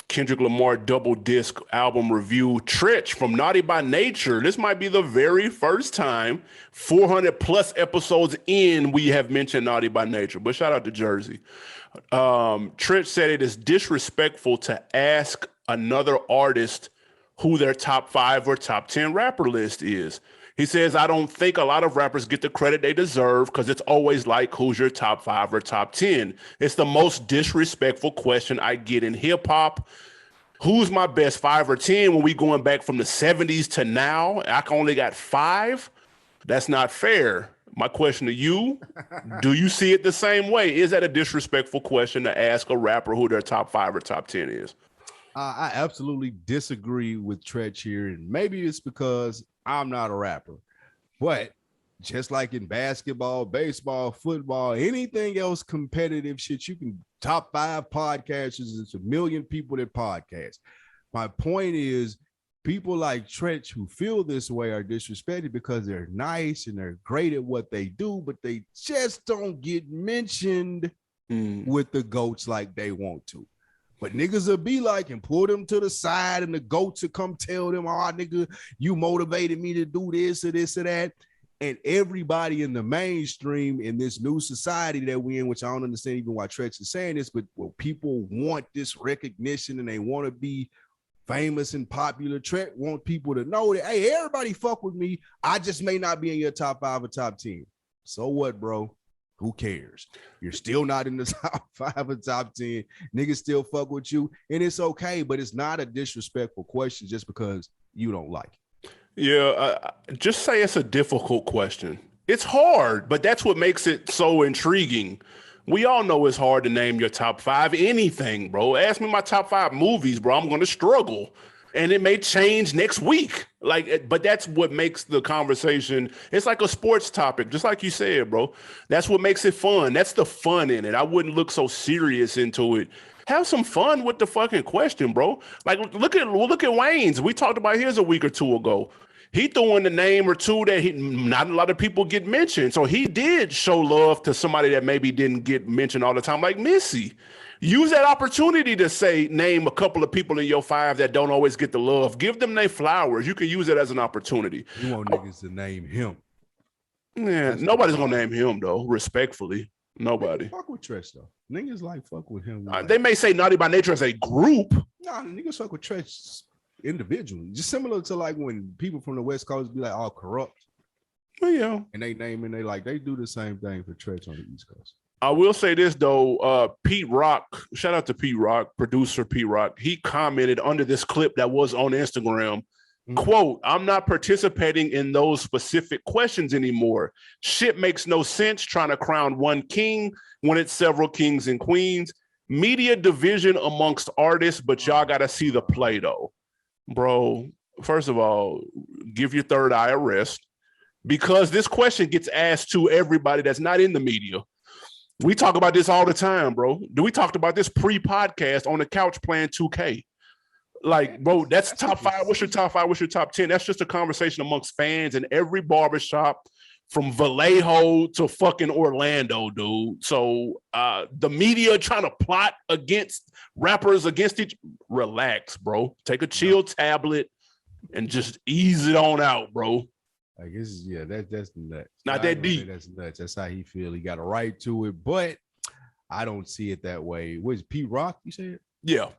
Kendrick Lamar double disc album review, Tretch from Naughty by Nature. This might be the very first time 400 plus episodes in we have mentioned Naughty by Nature, but shout out to Jersey. Tretch said it is disrespectful to ask another artist who their top 5 or top 10 rapper list is. He says, I don't think a lot of rappers get the credit they deserve because it's always like, who's your top 5 or top 10? It's the most disrespectful question I get in hip hop. Who's my best 5 or 10 when we going back from the 70s to now? I only got 5. That's not fair. My question to you, do you see it the same way? Is that a disrespectful question to ask a rapper who their top 5 or top 10 is? I absolutely disagree with Tretch here, and maybe it's because I'm not a rapper, but just like in basketball, baseball, football, anything else competitive shit, you can top 5 podcasters. It's 1 million people that podcast. My point is, people like Tretch who feel this way are disrespected because they're nice and they're great at what they do, but they just don't get mentioned with the GOATs like they want to. But niggas will be like and pull them to the side and the GOATs will come tell them, oh, nigga, you motivated me to do this or this or that. And everybody in the mainstream in this new society that we're in, which I don't understand even why Tretch is saying this, but well, people want this recognition and they want to be famous and popular. Tretch want people to know that, hey, everybody fuck with me. I just may not be in your top 5 or top 10. So what, bro? Who cares? You're still not in the top 5 or top 10. Niggas still fuck with you. And it's okay, but it's not a disrespectful question just because you don't like it. Yeah, just say it's a difficult question. It's hard, but that's what makes it so intriguing. We all know it's hard to name your top 5 anything, bro. Ask me my top 5 movies, bro. I'm going to struggle. And it may change next week. But that's what makes the conversation. It's like a sports topic, just like you said, bro. That's what makes it fun. That's the fun in it. I wouldn't look so serious into it. Have some fun with the fucking question, bro. Like, look at Wayne's. We talked about his a week or two ago. He threw in the name or two that not a lot of people get mentioned. So he did show love to somebody that maybe didn't get mentioned all the time, like Missy. Use that opportunity to name a couple of people in your 5 that don't always get the love. Give them their flowers. You can use it as an opportunity. You want niggas to name him. Yeah, nobody's going to name him, though, respectfully. Nobody. Fuck with Tretch, though. Niggas like fuck with him. They may say Naughty by Nature as a group. Nah, niggas fuck with Tretch individually. Just similar to like when people from the West Coast be like, all corrupt. Well, yeah. And they name and they do the same thing for Tretch on the East Coast. I will say this though, Pete Rock, shout out to Pete Rock, producer Pete Rock. He commented under this clip that was on Instagram, quote, "I'm not participating in those specific questions anymore. Shit makes no sense trying to crown one king when it's several kings and queens. Media division amongst artists, but y'all got to see the play though." Bro, first of all, give your third eye a rest, because this question gets asked to everybody that's not in the media. We talk about this all the time, bro. We talked about this pre-podcast on the couch playing 2K. Like, bro, that's top five. What's your top five? What's your top 10? That's just a conversation amongst fans in every barbershop from Vallejo to fucking Orlando, dude. So the media trying to plot against rappers against each. Relax, bro. Take a chill tablet and just ease it on out, bro. I guess, yeah, that's nuts. Not that deep. That's nuts. That's how he feel. He got a right to it, but I don't see it that way. Was Pete Rock, you said? Yeah.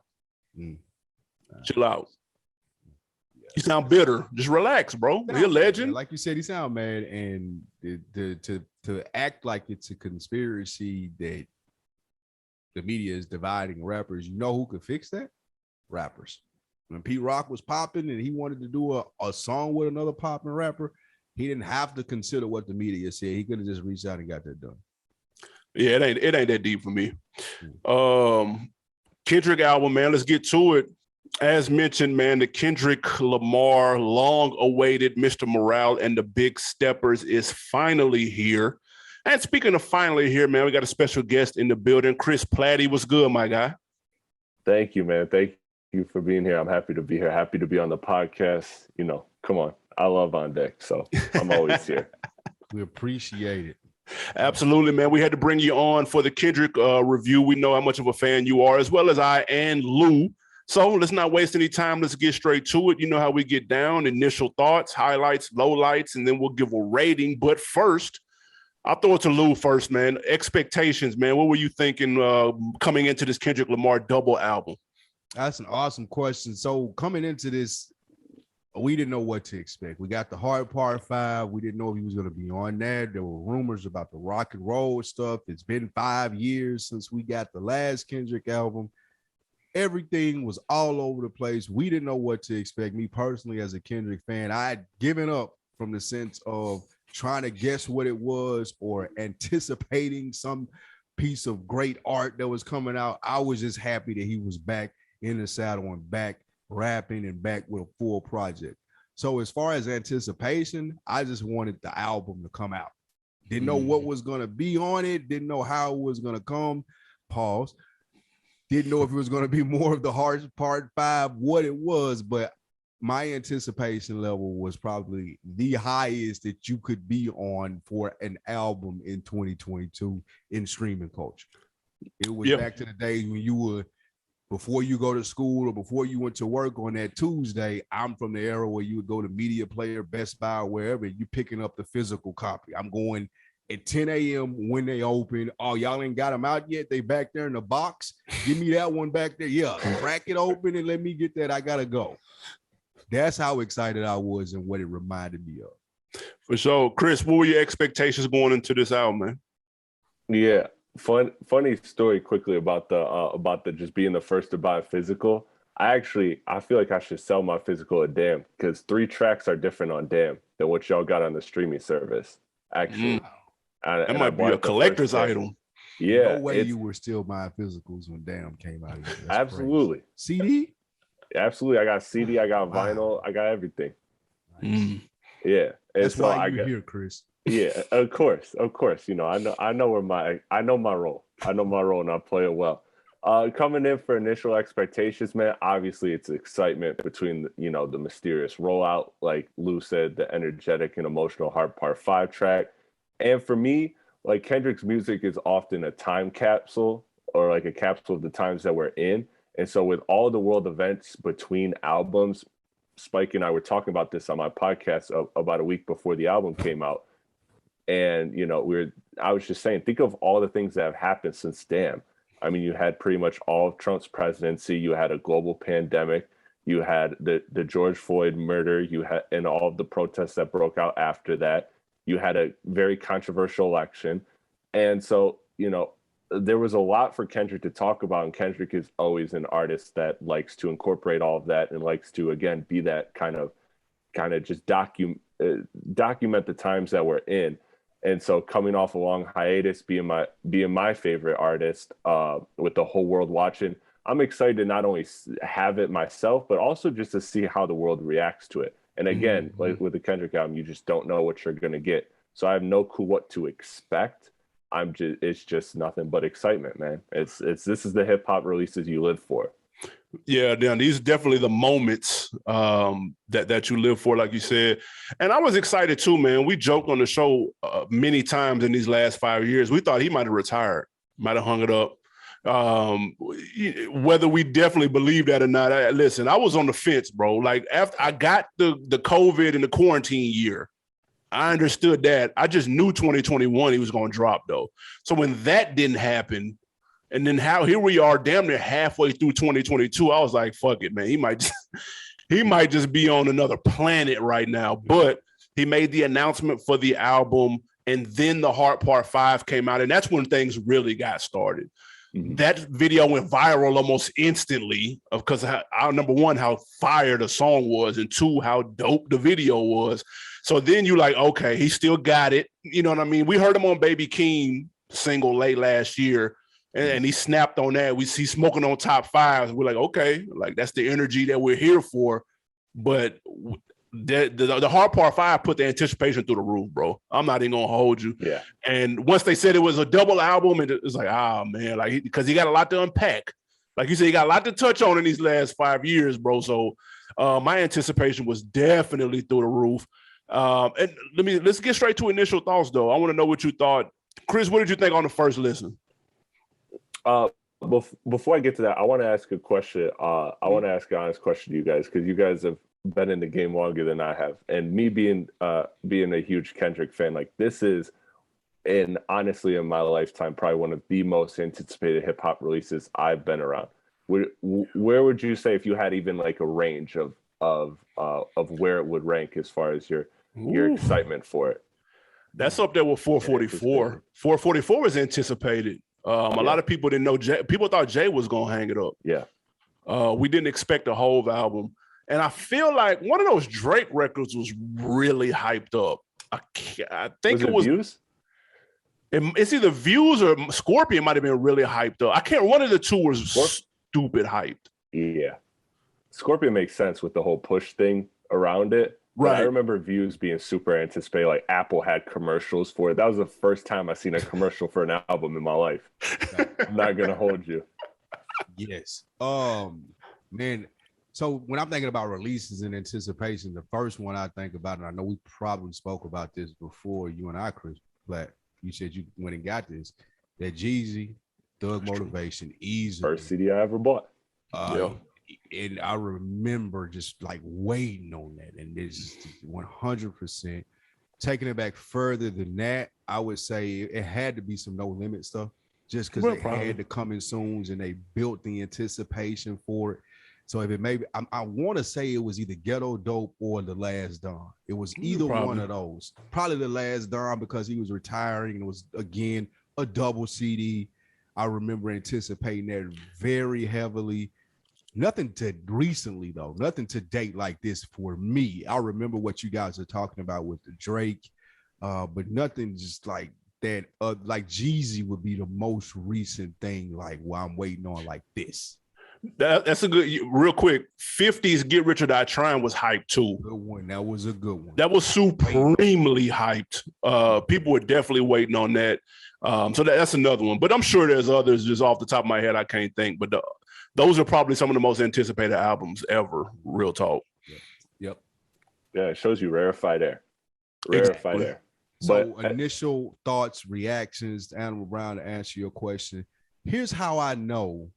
Chill out. You sound bitter. Just relax, bro. You're a legend. Like you said, he sound mad, and to act like it's a conspiracy that the media is dividing rappers. You know who could fix that? Rappers. When Pete Rock was popping and he wanted to do a song with another popping rapper, he didn't have to consider what the media said. He could have just reached out and got that done. Yeah, it ain't that deep for me. Kendrick album, man. Let's get to it. As mentioned, man, the Kendrick Lamar long-awaited Mr. Morale and the Big Steppers is finally here. And speaking of finally here, man, we got a special guest in the building. Chris Platte. What's good, my guy? Thank you, man. Thank you for being here. I'm happy to be here. Happy to be on the podcast. You know, come on. I love On Deck, so I'm always here. We appreciate it. Absolutely, man. We had to bring you on for the Kendrick review. We know how much of a fan you are, as well as I and Lou. So let's not waste any time. Let's get straight to it. You know how we get down. Initial thoughts, highlights, lowlights, and then we'll give a rating. But first, I'll throw it to Lou first, man. Expectations, man. What were you thinking coming into this Kendrick Lamar double album? That's an awesome question. So coming into this, we didn't know what to expect. We got the Hard Part 5. We didn't know if he was going to be on that. There were rumors about the rock and roll stuff. It's been 5 years since we got the last Kendrick album. Everything was all over the place. We didn't know what to expect. Me personally, as a Kendrick fan, I had given up from the sense of trying to guess what it was or anticipating some piece of great art that was coming out. I was just happy that he was back in the saddle and back rapping and back with a full project. So as far as anticipation, I just wanted the album to come out. Didn't know what was going to be on it. Didn't know how it was going to come. Pause. Didn't know if it was going to be more of the Hard Part 5, what it was, but my anticipation level was probably the highest that you could be on for an album in 2022 in streaming culture. It was back to the days when you were, before you go to school or before you went to work on that Tuesday. I'm from the era where you would go to Media Player, Best Buy, or wherever, you picking up the physical copy. I'm going at 10 a.m. when they open. Oh, y'all ain't got them out yet? They back there in the box? Give me that one back there. Yeah, crack it open and let me get that. I gotta go. That's how excited I was and what it reminded me of. For sure. Chris, what were your expectations going into this album, man? Yeah. Funny story quickly about the just being the first to buy a physical. I feel like I should sell my physical at Damn, because 3 tracks are different on Damn than what y'all got on the streaming service. Actually, that might be a collector's item. Yeah, no way you were still buying physicals when Damn came out. Absolutely. Crazy. CD? Absolutely. I got CD, I got vinyl, I got everything. Nice. Yeah. That's why you're here, Chris. Yeah, of course. You know, I know my role. I know my role and I play it well. Coming in for initial expectations, man, obviously it's excitement between, the mysterious rollout, like Lou said, the energetic and emotional Hard Part 5 track. And for me, like, Kendrick's music is often a time capsule, or like a capsule of the times that we're in. And so with all the world events between albums, Spike and I were talking about this on my podcast about a week before the album came out. And, I was just saying, think of all the things that have happened since Damn. I mean, you had pretty much all of Trump's presidency. You had a global pandemic. You had the George Floyd murder. You had, and all of the protests that broke out after that. You had a very controversial election. And so, you know, there was a lot for Kendrick to talk about, and Kendrick is always an artist that likes to incorporate all of that and likes to, again, be that kind of just document the times that we're in. And so coming off a long hiatus, being my favorite artist, with the whole world watching, I'm excited to not only have it myself, but also just to see how the world reacts to it. And again, like with the Kendrick album, you just don't know what you're going to get. So I have no clue what to expect. It's just nothing but excitement, man. This is the hip hop releases you live for. Yeah, Dan, these are definitely the moments that you live for, like you said. And I was excited too, man. We joked on the show many times in these last 5 years. We thought he might have retired, might have hung it up. Whether we definitely believe that or not, listen, I was on the fence, bro. Like after I got the COVID and the quarantine year, I understood that. I just knew 2021 he was going to drop though. So when that didn't happen, and then here we are damn near halfway through 2022, I was like, fuck it, man. He might just be on another planet right now. But he made the announcement for the album, and then the Heart Part 5 came out, and that's when things really got started. That video went viral almost instantly because number one, how fire the song was, and two, how dope the video was. So then you like, okay, he still got it. You know what I mean? We heard him on Baby Keem single late last year, and he snapped on that. We see Smoking on Top 5. We're like, okay, like that's the energy that we're here for. But the Hard Part 5 put the anticipation through the roof, bro. I'm not even gonna hold you. Yeah. And once they said it was a double album, and it was like, man, like because he got a lot to unpack. Like you said, he got a lot to touch on in these last 5 years, bro. So my anticipation was definitely through the roof. And let's get straight to initial thoughts, though. I want to know what you thought. Chris, what did you think on the first listen? Before I get to that, I want to ask a question. I want to ask an honest question to you guys, because you guys have been in the game longer than I have. And me being a huge Kendrick fan, like this is, and honestly, in my lifetime, probably one of the most anticipated hip hop releases I've been around. Where would you say, if you had even like a range of where it would rank as far as your excitement for it? That's up there with 444. 444 was anticipated. A lot of people didn't know people thought Jay was gonna hang it up. Yeah. We didn't expect the whole album. And I feel like one of those Drake records was really hyped up. I think it was Views? It's either Views or Scorpion might have been really hyped up. I can't. One of the two was stupid hyped. Yeah. Scorpion makes sense with the whole push thing around it. Right. I remember Views being super anticipated. Like Apple had commercials for it. That was the first time I seen a commercial for an album in my life. I'm not gonna hold you. Yes. Man. So when I'm thinking about releases and anticipation, the first one I think about, and I know we probably spoke about this before, you and I, Chris Platte, you said you went and got this, that Jeezy, Thug Motivation, easily. First CD I ever bought. And I remember just like waiting on that, and it's 100%. Taking it back further than that, I would say it had to be some No Limit stuff, just because they had to come in soon, and they built the anticipation for it. So if it maybe, I want to say it was either Ghetto Dope or The Last Don. It was either one of those. Probably The Last Don, because he was retiring, and it was again a double CD. I remember anticipating that very heavily. Nothing to recently though, nothing to date like this for me. I remember what you guys are talking about with the Drake, but nothing just like that. Like Jeezy would be the most recent thing, like while I'm waiting on like this. That's a good, real quick. 50s Get Rich or Die Trying was hyped too. Good one. That was a good one. That was supremely hyped. People were definitely waiting on that. So that's another one. But I'm sure there's others. Just off the top of my head, I can't think. But those are probably some of the most anticipated albums ever. Real talk. Yep. Yeah, it shows you rarefied air. Rarefied air. So initial thoughts, reactions to Animal Brown, to answer your question. Here's how I know,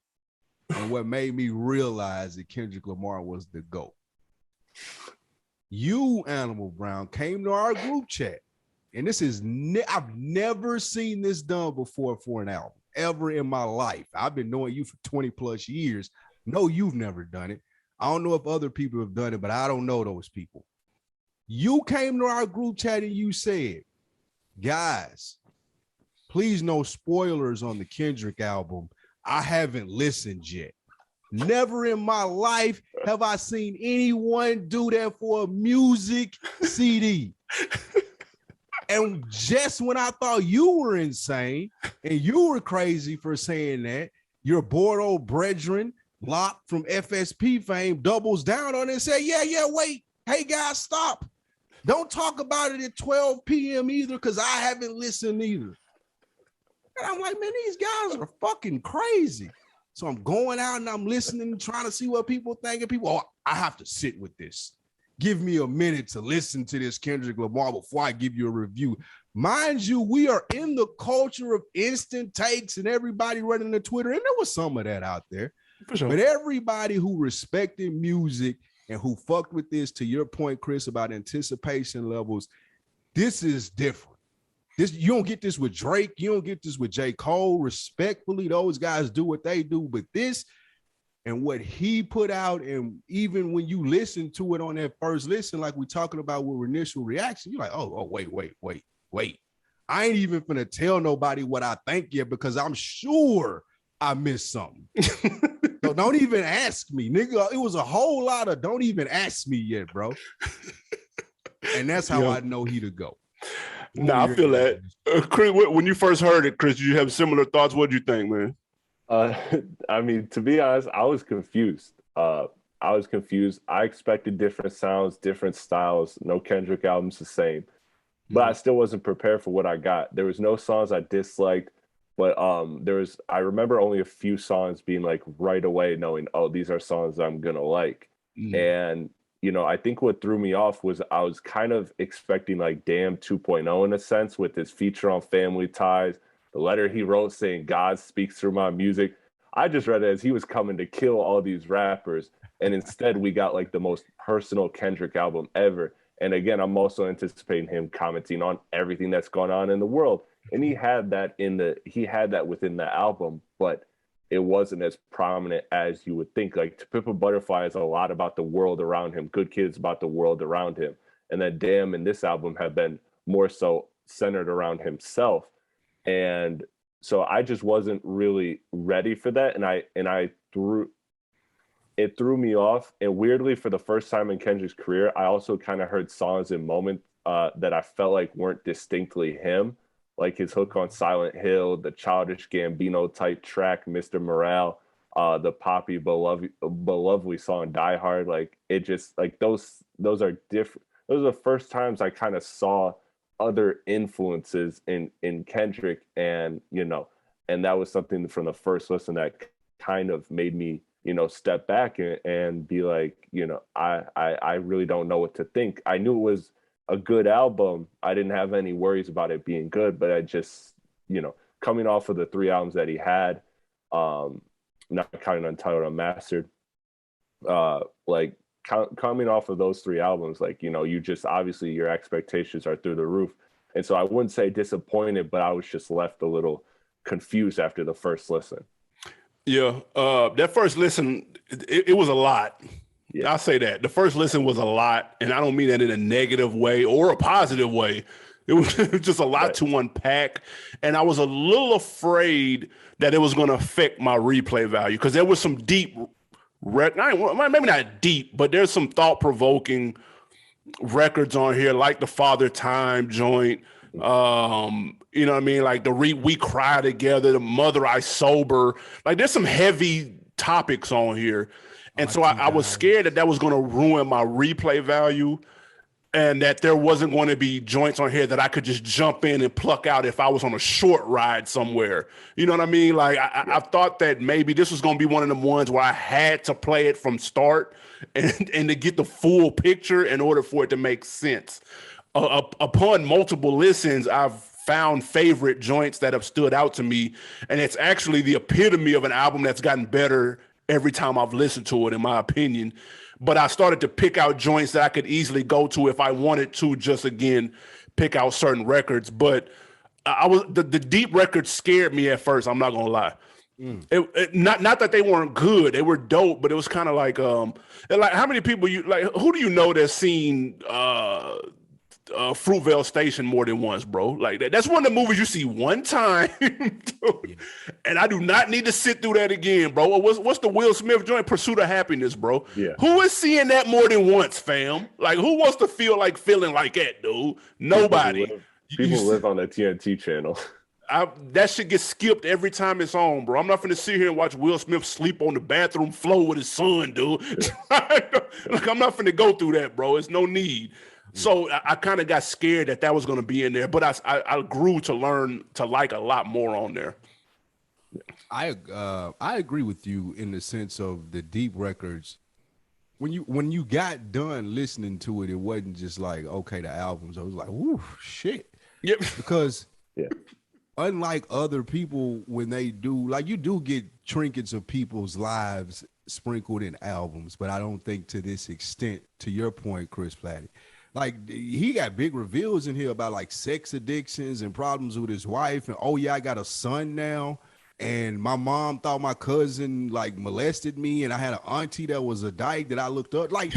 and what made me realize that Kendrick Lamar was the GOAT. You, Animal Brown, came to our group chat, and this is I've never seen this done before for an album ever in my life. I've been knowing you for 20 plus years. No, you've never done it. I don't know if other people have done it, but I don't know those people. You came to our group chat and you said, guys, please no spoilers on the Kendrick album. I haven't listened yet. Never in my life have I seen anyone do that for a music CD. And just when I thought you were insane and you were crazy for saying that, your bored old brethren, Locke from FSP fame, doubles down on it and say, yeah, wait. Hey, guys, stop. Don't talk about it at 12 p.m. either, because I haven't listened either. And I'm like, man, these guys are fucking crazy. So I'm going out and I'm listening, trying to see what people think. And people, I have to sit with this. Give me a minute to listen to this Kendrick Lamar before I give you a review. Mind you, we are in the culture of instant takes and everybody running to Twitter. And there was some of that out there. For sure. But everybody who respected music and who fucked with this, to your point, Chris, about anticipation levels, this is different. You don't get this with Drake. You don't get this with J. Cole. Respectfully, those guys do what they do. But this and what he put out, and even when you listen to it on that first listen, like we're talking about with initial reaction, you're like, oh, wait. I ain't even finna tell nobody what I think yet because I'm sure I missed something. So don't even ask me, nigga. It was a whole lot of don't even ask me yet, bro. And that's how I know he to go. Nah, I feel that. Chris, when you first heard it, Chris, did you have similar thoughts? What did you think, man? I mean, to be honest, I was confused. I expected different sounds, different styles. No Kendrick album's the same. But I still wasn't prepared for what I got. There was no songs I disliked, but I remember only a few songs being like right away knowing, oh, these are songs I'm gonna like. And I think what threw me off was I was kind of expecting like Damn 2.0 in a sense, with his feature on Family Ties, the letter he wrote saying God speaks through my music. I just read it as he was coming to kill all these rappers. And instead we got like the most personal Kendrick album ever. And again, I'm also anticipating him commenting on everything that's going on in the world. And he had that within the album, but it wasn't as prominent as you would think. Like To Pimp a Butterfly is a lot about the world around him. Good Kid's about the world around him. And then Damn and this album have been more so centered around himself. And so I just wasn't really ready for that. It threw me off. And weirdly, for the first time in Kendrick's career, I also kind of heard songs and moments that I felt like weren't distinctly him. Like his hook on Silent Hill, the Childish Gambino type track, Mr. Morale, the poppy Belovely song, Die Hard. Like it just like those are different. Those are the first times I kind of saw other influences in Kendrick, and and that was something from the first listen that kind of made me step back and be like, I really don't know what to think. I knew it was a good album. I didn't have any worries about it being good, but I just, coming off of the 3 albums that he had, not counting Untitled Unmastered, coming off of those 3 albums, like, you just, obviously your expectations are through the roof. And so I wouldn't say disappointed, but I was just left a little confused after the first listen. Yeah. That first listen, it was a lot. Yeah. I'll say that. The first listen was a lot, and I don't mean that in a negative way or a positive way. It was just a lot to unpack, and I was a little afraid that it was going to affect my replay value because there was some deep, maybe not deep, but there's some thought-provoking records on here, like the Father Time joint. You know what I mean? Like the We Cry Together, the Mother I Sober. Like there's some heavy topics on here. And so I was scared that was going to ruin my replay value, and that there wasn't going to be joints on here that I could just jump in and pluck out if I was on a short ride somewhere. You know what I mean? Like I thought that maybe this was going to be one of them ones where I had to play it from start and to get the full picture in order for it to make sense. Upon multiple listens, I've found favorite joints that have stood out to me, and it's actually the epitome of an album that's gotten better every time I've listened to it, in my opinion. But I started to pick out joints that I could easily go to if I wanted to, just again, pick out certain records. But the deep records scared me at first. I'm not gonna lie. Not that they weren't good, they were dope, but it was kind of like how many people who do you know that's seen Fruitvale Station more than once, bro. Like that's one of the movies you see one time, dude, and I do not need to sit through that again, bro. What's the Will Smith joint, Pursuit of Happiness, bro? Yeah. Who is seeing that more than once, fam? Like who wants to feel like feeling like that, dude? Nobody. People live on the TNT channel. That shit gets skipped every time it's on, bro. I'm not finna sit here and watch Will Smith sleep on the bathroom floor with his son, dude. Like, I'm not finna go through that, bro. It's no need. So I kind of got scared that was going to be in there, but I grew to learn to like a lot more on there. I agree with you in the sense of the deep records. When you got done listening to it, it wasn't just like, okay, the albums. I was like, whoo, shit. Yep. Because unlike other people, when they do, like, you do get trinkets of people's lives sprinkled in albums, but I don't think to this extent, to your point, Chris Platte. Like, he got big reveals in here about like sex addictions and problems with his wife. And, oh yeah, I got a son now. And my mom thought my cousin like molested me. And I had an auntie that was a dyke that I looked up. Like,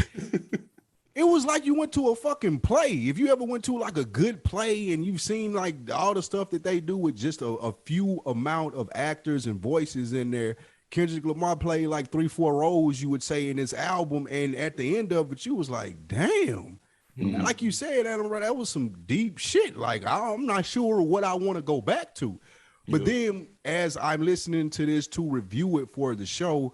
it was like you went to a fucking play. If you ever went to like a good play and you've seen like all the stuff that they do with just a few amount of actors and voices in there. Kendrick Lamar played like 3-4 roles, you would say, in this album. And at the end of it, you was like, damn. Mm-hmm. Like you said, Adam, that was some deep shit. Like, I'm not sure what I want to go back to. But then as I'm listening to this to review it for the show,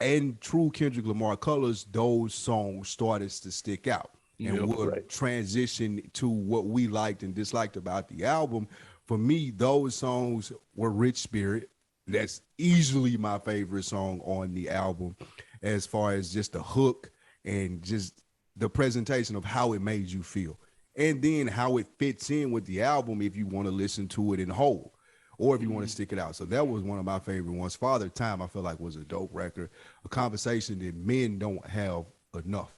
and true Kendrick Lamar colors, those songs started to stick out and would transition to what we liked and disliked about the album. For me, those songs were Rich Spirit. That's easily my favorite song on the album, as far as just the hook and just the presentation of how it made you feel, and then how it fits in with the album if you want to listen to it in whole, or if you want to stick it out. So that was one of my favorite ones. Father Time, I feel like, was a dope record, a conversation that men don't have enough.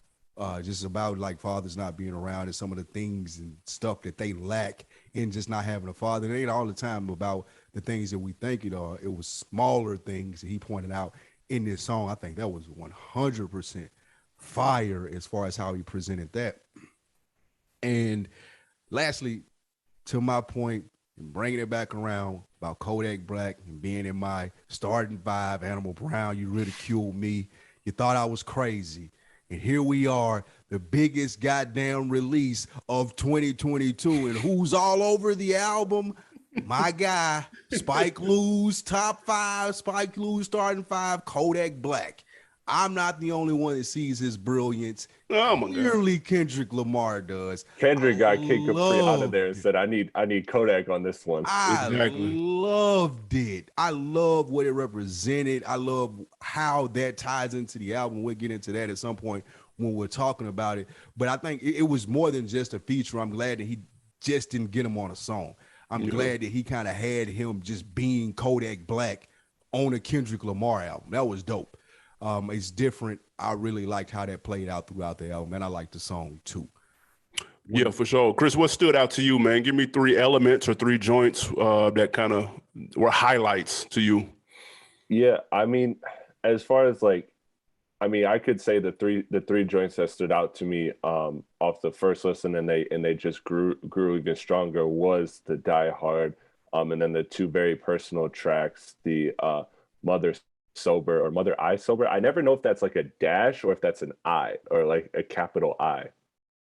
Just about like fathers not being around and some of the things and stuff that they lack in just not having a father. It ain't all the time about the things that we think it are. It was smaller things that he pointed out in this song. I think that was 100% fire as far as how he presented that. And lastly, to my point, and bringing it back around about Kodak Black and being in my starting five, Animal Brown, you ridiculed me. You thought I was crazy. And here we are, the biggest goddamn release of 2022. And who's all over the album? My guy, Spike Lee's top five, Spike Lee's starting five, Kodak Black. I'm not the only one that sees his brilliance. Oh my God. Clearly Kendrick Lamar does. Kendrick got kicked out of there and said, I need Kodak on this one. I loved it. I love what it represented. I love how that ties into the album. We'll get into that at some point when we're talking about it. But I think it was more than just a feature. I'm glad that he just didn't get him on a song. I'm glad that he kind of had him just being Kodak Black on a Kendrick Lamar album. That was dope. It's different. I really liked how that played out throughout the album, and I liked the song too. Yeah, for sure. Chris, what stood out to you, man? Give me 3 elements or 3 joints that kind of were highlights to you. Yeah, I mean, as far as like, I mean, I could say the three joints that stood out to me off the first listen, and they just grew even stronger, was the Die Hard, and then the 2 very personal tracks, the Mother Sober or Mother I Sober. I never know if that's like a dash or if that's an I or like a capital I.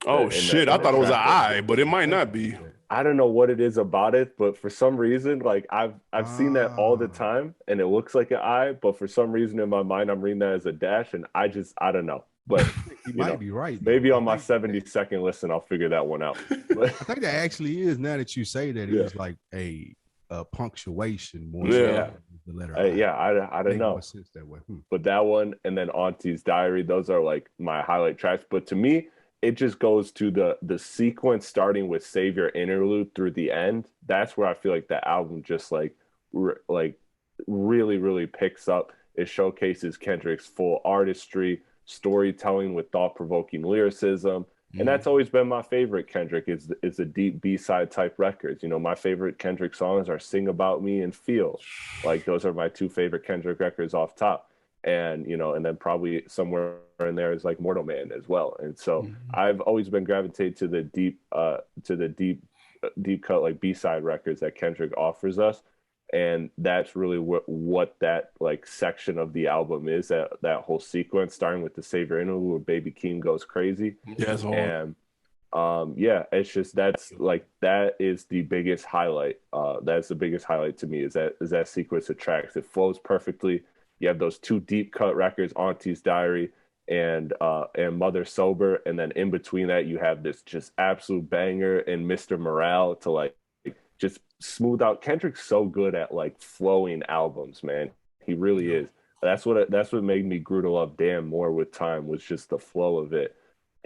Oh shit! I thought it was an I, but it might not be. I don't know what it is about it, but for some reason, like I've seen that all the time, and it looks like an I, but for some reason in my mind, I'm reading that as a dash, and I don't know. But you might be right. Maybe on my 70-second listen, I'll figure that one out. I think that actually is, now that you say that, it's like a punctuation more. Yeah. The letter I don't know. Sense that way. But that one and then Auntie's Diary, those are like my highlight tracks. But to me, it just goes to the sequence starting with Savior interlude through the end. That's where I feel like the album just like really, really picks up. It showcases Kendrick's full artistry, storytelling with thought-provoking lyricism. And that's always been my favorite Kendrick, is the deep B-side type records. You know, my favorite Kendrick songs are Sing About Me and Feel. Like, those are my 2 favorite Kendrick records off top. and and then probably somewhere in there is like Mortal Man as well. And so I've always been gravitated to the deep cut like B-side records that Kendrick offers us, and that's really what that like section of the album is, that whole sequence starting with the Savior interlude where Baby Keem goes crazy. Yeah, it's hard. And it's just that is the biggest highlight. That's the biggest highlight to me, is that sequence of tracks. It flows perfectly. You have those two deep cut records, Auntie's Diary and Mother Sober, and then in between that you have this just absolute banger and Mr. Morale to like just smooth out. Kendrick's so good at like flowing albums, man. He really is. That's what made me grew to love Damn more with time, was just the flow of it.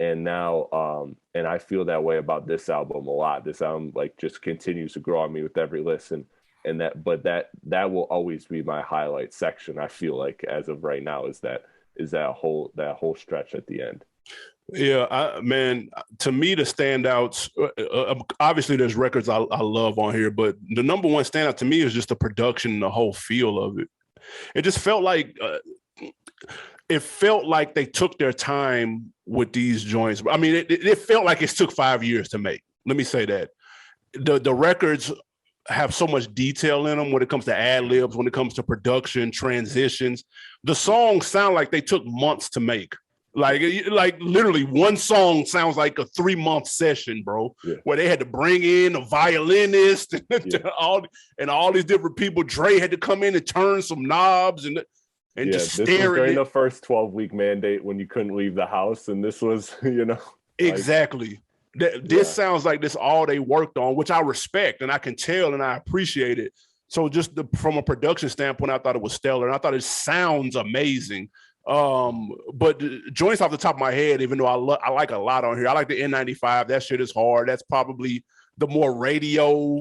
And now and I feel that way about this album a lot. This album like just continues to grow on me with every listen. And that will always be my highlight section. I feel like as of right now is that whole stretch at the end. Yeah, man, to me, the standouts, obviously there's records I love on here, but the number one standout to me is just the production and the whole feel of it. It just felt like they took their time with these joints. I mean, it felt like it took 5 years to make. Let me say that. The records have so much detail in them when it comes to ad-libs, when it comes to production, transitions. The songs sound like they took months to make. Like literally one song sounds like a 3-month session, bro, where they had to bring in a violinist and all these different people. Dre had to come in and turn some knobs and just stare. This was during the first 12-week mandate when you couldn't leave the house, and this was, exactly. This sounds like this all they worked on, which I respect and I can tell and I appreciate it. So just from a production standpoint, I thought it was stellar, and I thought it sounds amazing. But joints off the top of my head, even though I like a lot on here, I like the N95. That shit is hard. That's probably the more radio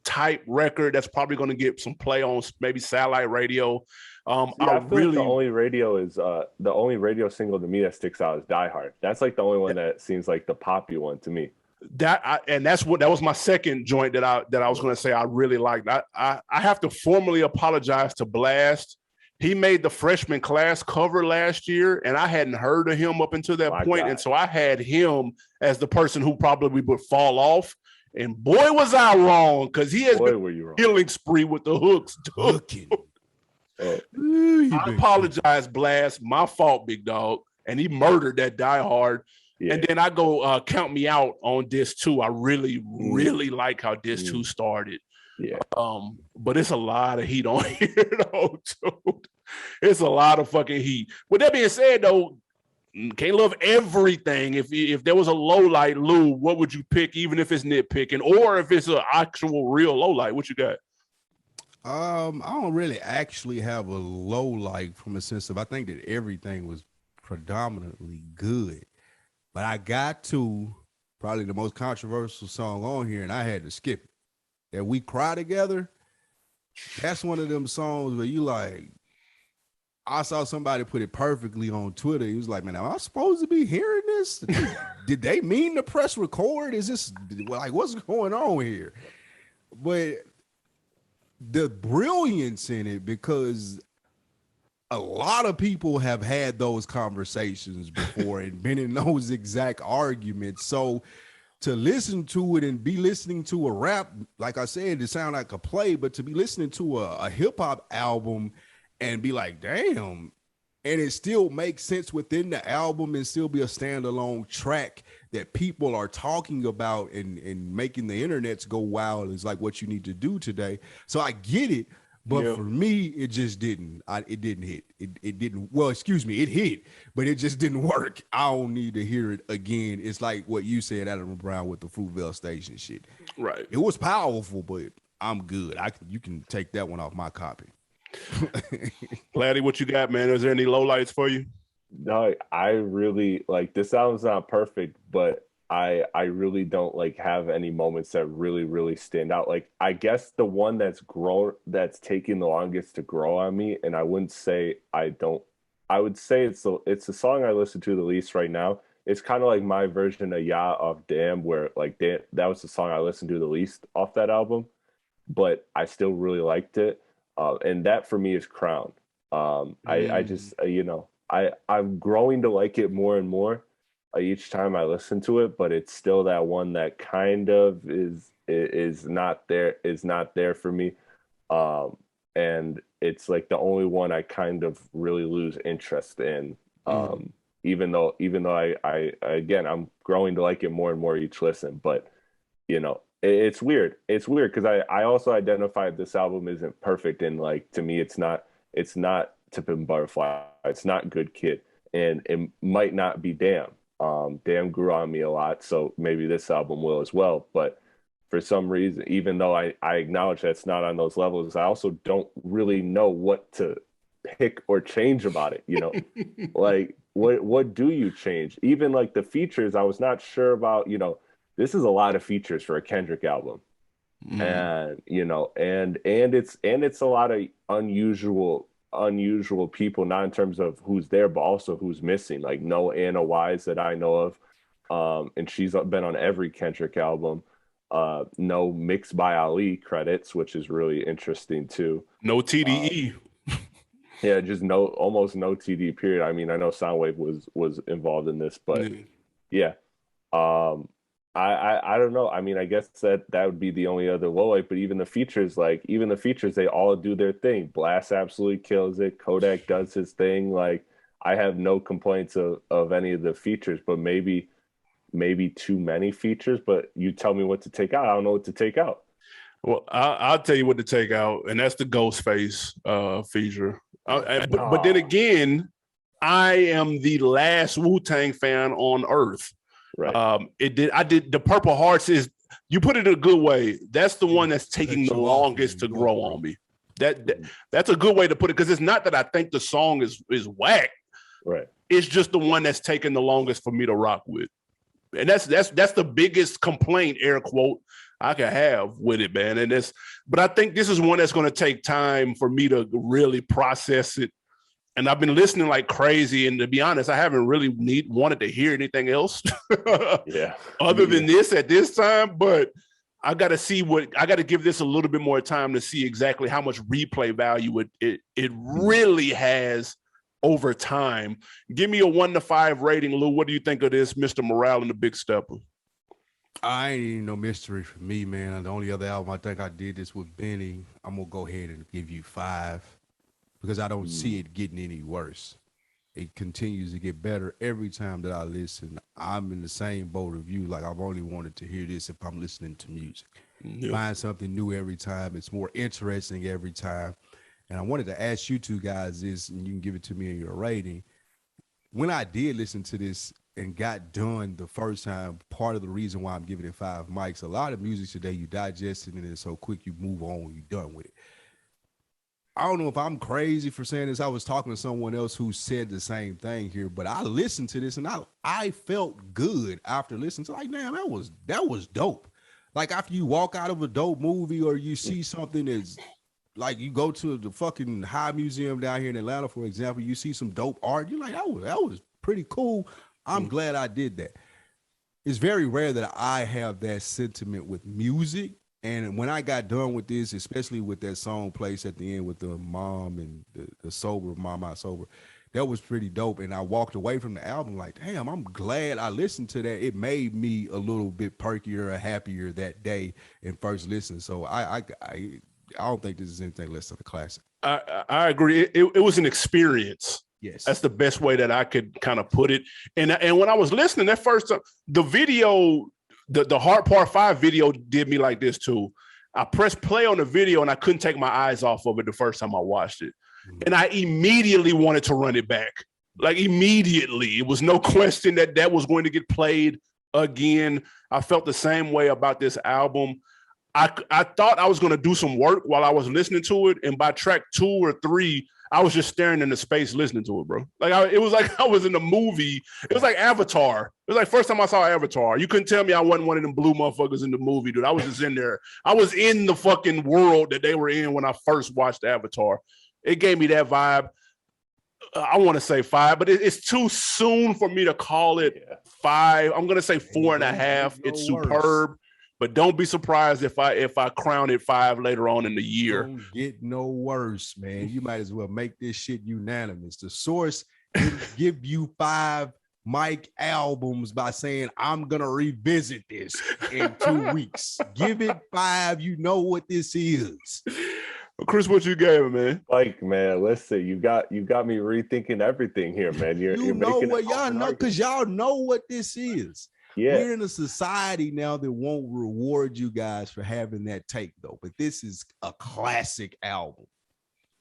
type record that's probably going to get some play on maybe satellite radio. I feel like the only radio single to me that sticks out is Die Hard. That's like the only one that seems like the poppy one to me. That was my second joint that I was going to say I really liked. I have to formally apologize to Blast. He made the freshman class cover last year, and I hadn't heard of him up until that point. And so I had him as the person who probably would fall off. And boy, was I wrong, because he has been killing spree with the hooks. Hooking. I apologize, Blast. My fault, big dog. And he murdered that Die Hard. Yeah. And then I go Count Me Out on disc 2. I really, really like how disc 2 started. Yeah. But it's a lot of heat on here, though, dude. It's a lot of fucking heat. With that being said, though, can't love everything. If there was a low light, Lou, what would you pick, even if it's nitpicking, or if it's an actual real low light? What you got? I don't really actually have a low light from a sense of, I think that everything was predominantly good, but I got to probably the most controversial song on here, and I had to skip it. That We Cry Together. That's one of them songs where you like, I saw somebody put it perfectly on Twitter. He was like, man, am I supposed to be hearing this? Did they mean to press record? Is this like, what's going on here? But the brilliance in it, because a lot of people have had those conversations before and been in those exact arguments. So to listen to it and be listening to a rap, like I said, it sound like a play, but to be listening to a hip hop album and be like, damn, and it still makes sense within the album and still be a standalone track that people are talking about and making the internets go wild is like what you need to do today. So I get it, but for me, it just didn't. It didn't hit. It didn't. Well, excuse me, it hit, but it just didn't work. I don't need to hear it again. It's like what you said, Adam Brown, with the Fruitvale Station shit. Right. It was powerful, but I'm good. You can take that one off my copy. Platte, what you got, man? Is there any lowlights for you? No, I really like this album's not perfect, but I really don't like have any moments that really, really stand out. Like, I guess the one that's taking the longest to grow on me, and I wouldn't say I would say it's the song I listen to the least right now. It's kind of like my version of Yeah of Damn, where like that was the song I listened to the least off that album, but I still really liked it. And that for me is Crown. I just I'm growing to like it more and more each time I listen to it, but it's still that one that kind of is not there for me. And it's like the only one I kind of really lose interest in. Even though I again, I'm growing to like it more and more each listen, but it's weird. It's weird because I also identified this album isn't perfect, and like to me, it's not To Pimp a Butterfly, it's not Good Kid, and it might not be Damn. Damn grew on me a lot, so maybe this album will as well. But for some reason, even though I acknowledge that it's not on those levels, I also don't really know what to pick or change about it. Like what do you change? Even like the features, I was not sure about. This is a lot of features for a Kendrick album, and it's a lot of unusual people, not in terms of who's there, but also who's missing. Like no Anna Wise that I know of, and she's been on every Kendrick album. No Mixed by Ali credits, which is really interesting too. No TDE. Yeah, just almost no TD period. I mean, I know Soundwave was involved in this, but yeah. I don't know. I mean, I guess that would be the only other low light, but even the features, they all do their thing. Blast absolutely kills it. Kodak does his thing. Like, I have no complaints of any of the features, but maybe too many features. But you tell me what to take out. I don't know what to take out. Well, I'll tell you what to take out, and that's the Ghostface feature. But then again, I am the last Wu-Tang fan on earth. Right. I did the Purple Hearts you put it in a good way. That's the one that's taking the longest to grow on me. That's a good way to put it, because it's not that I think the song is whack. Right. It's just the one that's taking the longest for me to rock with. And that's the biggest complaint, air quote, I can have with it, man. But I think this is one that's going to take time for me to really process it. And I've been listening like crazy. And to be honest, I haven't really wanted to hear anything else other than this at this time. But I got to give this a little bit more time to see exactly how much replay value it really has over time. Give me a 1 to 5 rating, Lou. What do you think of this, Mr. Morale and the Big Stepper? I ain't even no mystery for me, man. The only other album I think I did this with Benny. I'm gonna go ahead and give you 5 because I don't see it getting any worse. It continues to get better every time that I listen. I'm in the same boat of you. Like, I've only wanted to hear this if I'm listening to music. Find something new every time. It's more interesting every time. And I wanted to ask you two guys this, and you can give it to me in your rating. When I did listen to this and got done the first time, part of the reason why I'm giving it 5 mics, a lot of music today, you digest it and it's so quick, you move on, you're done with it. I don't know if I'm crazy for saying this. I was talking to someone else who said the same thing here, but I listened to this and I felt good after listening to, like, damn, that was dope. Like, after you walk out of a dope movie or you see something that's like, you go to the fucking High Museum down here in Atlanta, for example, you see some dope art, you're like, that was pretty cool. I'm glad I did that. It's very rare that I have that sentiment with music. And when I got done with this, especially with that song placed at the end with the mom and the sober, Mom Not Sober, that was pretty dope. And I walked away from the album like, damn, I'm glad I listened to that. It made me a little bit perkier or happier that day in first listen. So I don't think this is anything less than a classic. I agree. It was an experience. Yes, that's the best way that I could kind of put it. And when I was listening that first time, the video, the Hard Part 5 video did me like this too. I pressed play on the video and I couldn't take my eyes off of it the first time I watched it. And I immediately wanted to run it back. Like, immediately. It was no question that was going to get played again. I felt the same way about this album. I thought I was going to do some work while I was listening to it. And by track 2 or 3, I was just staring into space listening to it, bro. Like, it was like I was in a movie. It was like Avatar. It was like first time I saw Avatar. You couldn't tell me I wasn't one of them blue motherfuckers in the movie, dude. I was just in there. I was in the fucking world that they were in when I first watched Avatar. It gave me that vibe. I want to say 5, but it's too soon for me to call it 5. I'm going to say 4.5. It's superb. But don't be surprised if I crown it 5 later on in the year. Don't get no worse, man. You might as well make this shit unanimous. The Source didn't give you 5 Mike albums by saying, I'm going to revisit this in 2 weeks. Give it 5. You know what this is. Chris, what you gave him, man? Like, man, listen, you got me rethinking everything here, man. You're know making what y'all know, because y'all know what this is. Yeah. We're in a society now that won't reward you guys for having that take, though. But this is a classic album.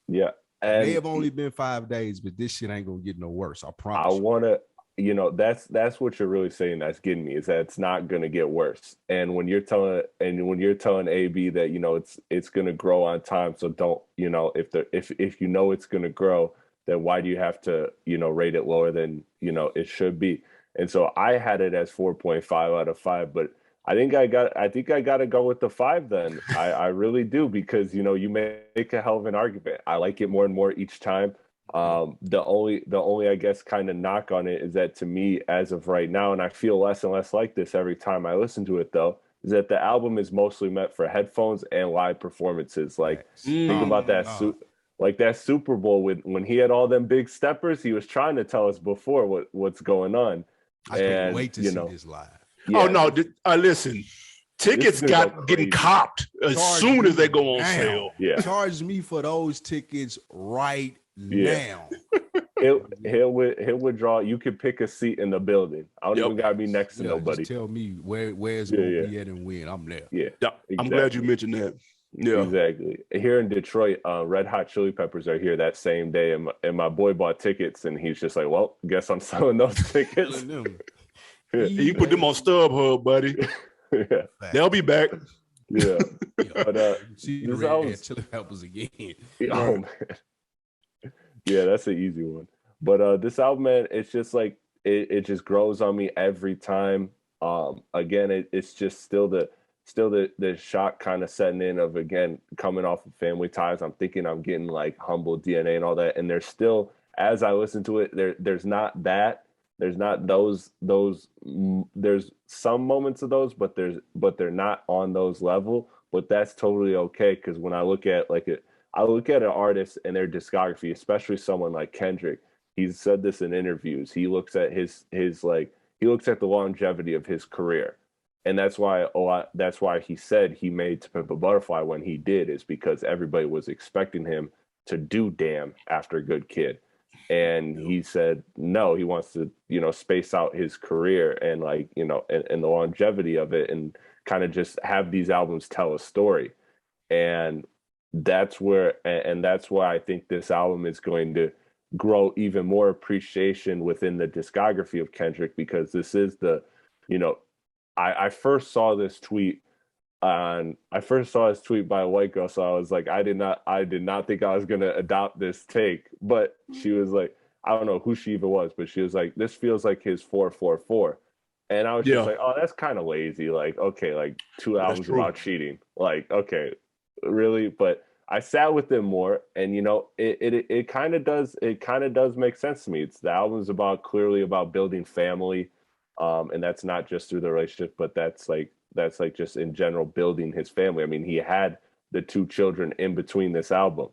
Yeah. And they have only been 5 days, but this shit ain't gonna get no worse. I promise. I want to, that's what you're really saying. That's getting me, is that it's not gonna get worse. And when you're telling AB that it's gonna grow on time, so don't if it's gonna grow, then why do you have to rate it lower than it should be? And so I had it as 4.5 out of 5, but I think I got to go with the 5 then. I really do, because you make a hell of an argument. I like it more and more each time. The only I guess kind of knock on it is that, to me, as of right now, and I feel less and less like this every time I listen to it, though, is that the album is mostly meant for headphones and live performances. Like, think about that. Like that Super Bowl when he had all them big steppers, he was trying to tell us before what's going on. I can't wait to see this live. Yeah. Oh no! Listen, tickets getting copped as soon as they go on sale. Yeah, charge me for those tickets right now. He'll withdraw. You can pick a seat in the building. I don't even gotta be next to nobody. Just tell me where's gonna be at and when. I'm there. Yeah, exactly. I'm glad you mentioned that. Yeah, exactly. Here in Detroit, Red Hot Chili Peppers are here that same day, and my boy bought tickets, and he's just like, "Well, guess I'm selling those tickets." You put them on StubHub, buddy. Yeah, they'll be back. Yeah, but see the Red Hot Chili Peppers again. Oh man, yeah, that's an easy one. But this album, man, it's just like it just grows on me every time. Again, it's just still the shock kind of setting in of, again, coming off of Family Ties. I'm thinking I'm getting like Humble DNA and all that, and there's still, as I listen to it, there's not those there's some moments of those, but they're not on those level. But that's totally okay, because when I look at an artist and their discography, especially someone like Kendrick, he's said this in interviews. He looks at he looks at the longevity of his career. And that's why he said he made To Pimp a Butterfly when he did, is because everybody was expecting him to do Damn after Good Kid. And he said, no, he wants to, space out his career and and the longevity of it, and kind of just have these albums tell a story. And that's why I think this album is going to grow even more appreciation within the discography of Kendrick, because this is I first saw this tweet by a white girl, so I was like, I did not think I was gonna adopt this take, but she was like, I don't know who she even was, but she was like, this feels like his 444, and I was just like, oh, that's kind of lazy. Like, okay, like 2 albums about cheating, like, okay, really? But I sat with them more, and it kind of does make sense to me. The album's clearly about building family. And that's not just through the relationship, but that's like just in general building his family. I mean, he had the 2 children in between this album,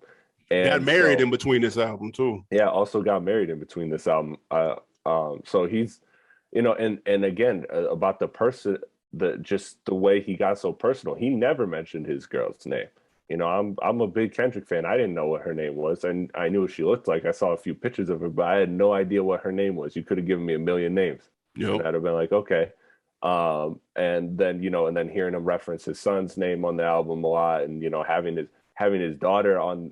and got married in between this album too. Yeah, also got married in between this album. So he's, and again, about the person, just the way he got so personal. He never mentioned his girl's name. I'm a big Kendrick fan. I didn't know what her name was, and I knew what she looked like. I saw a few pictures of her, but I had no idea what her name was. You could have given me a million names. Yep. I'd have been like, okay. And then hearing him reference his son's name on the album a lot, and having his daughter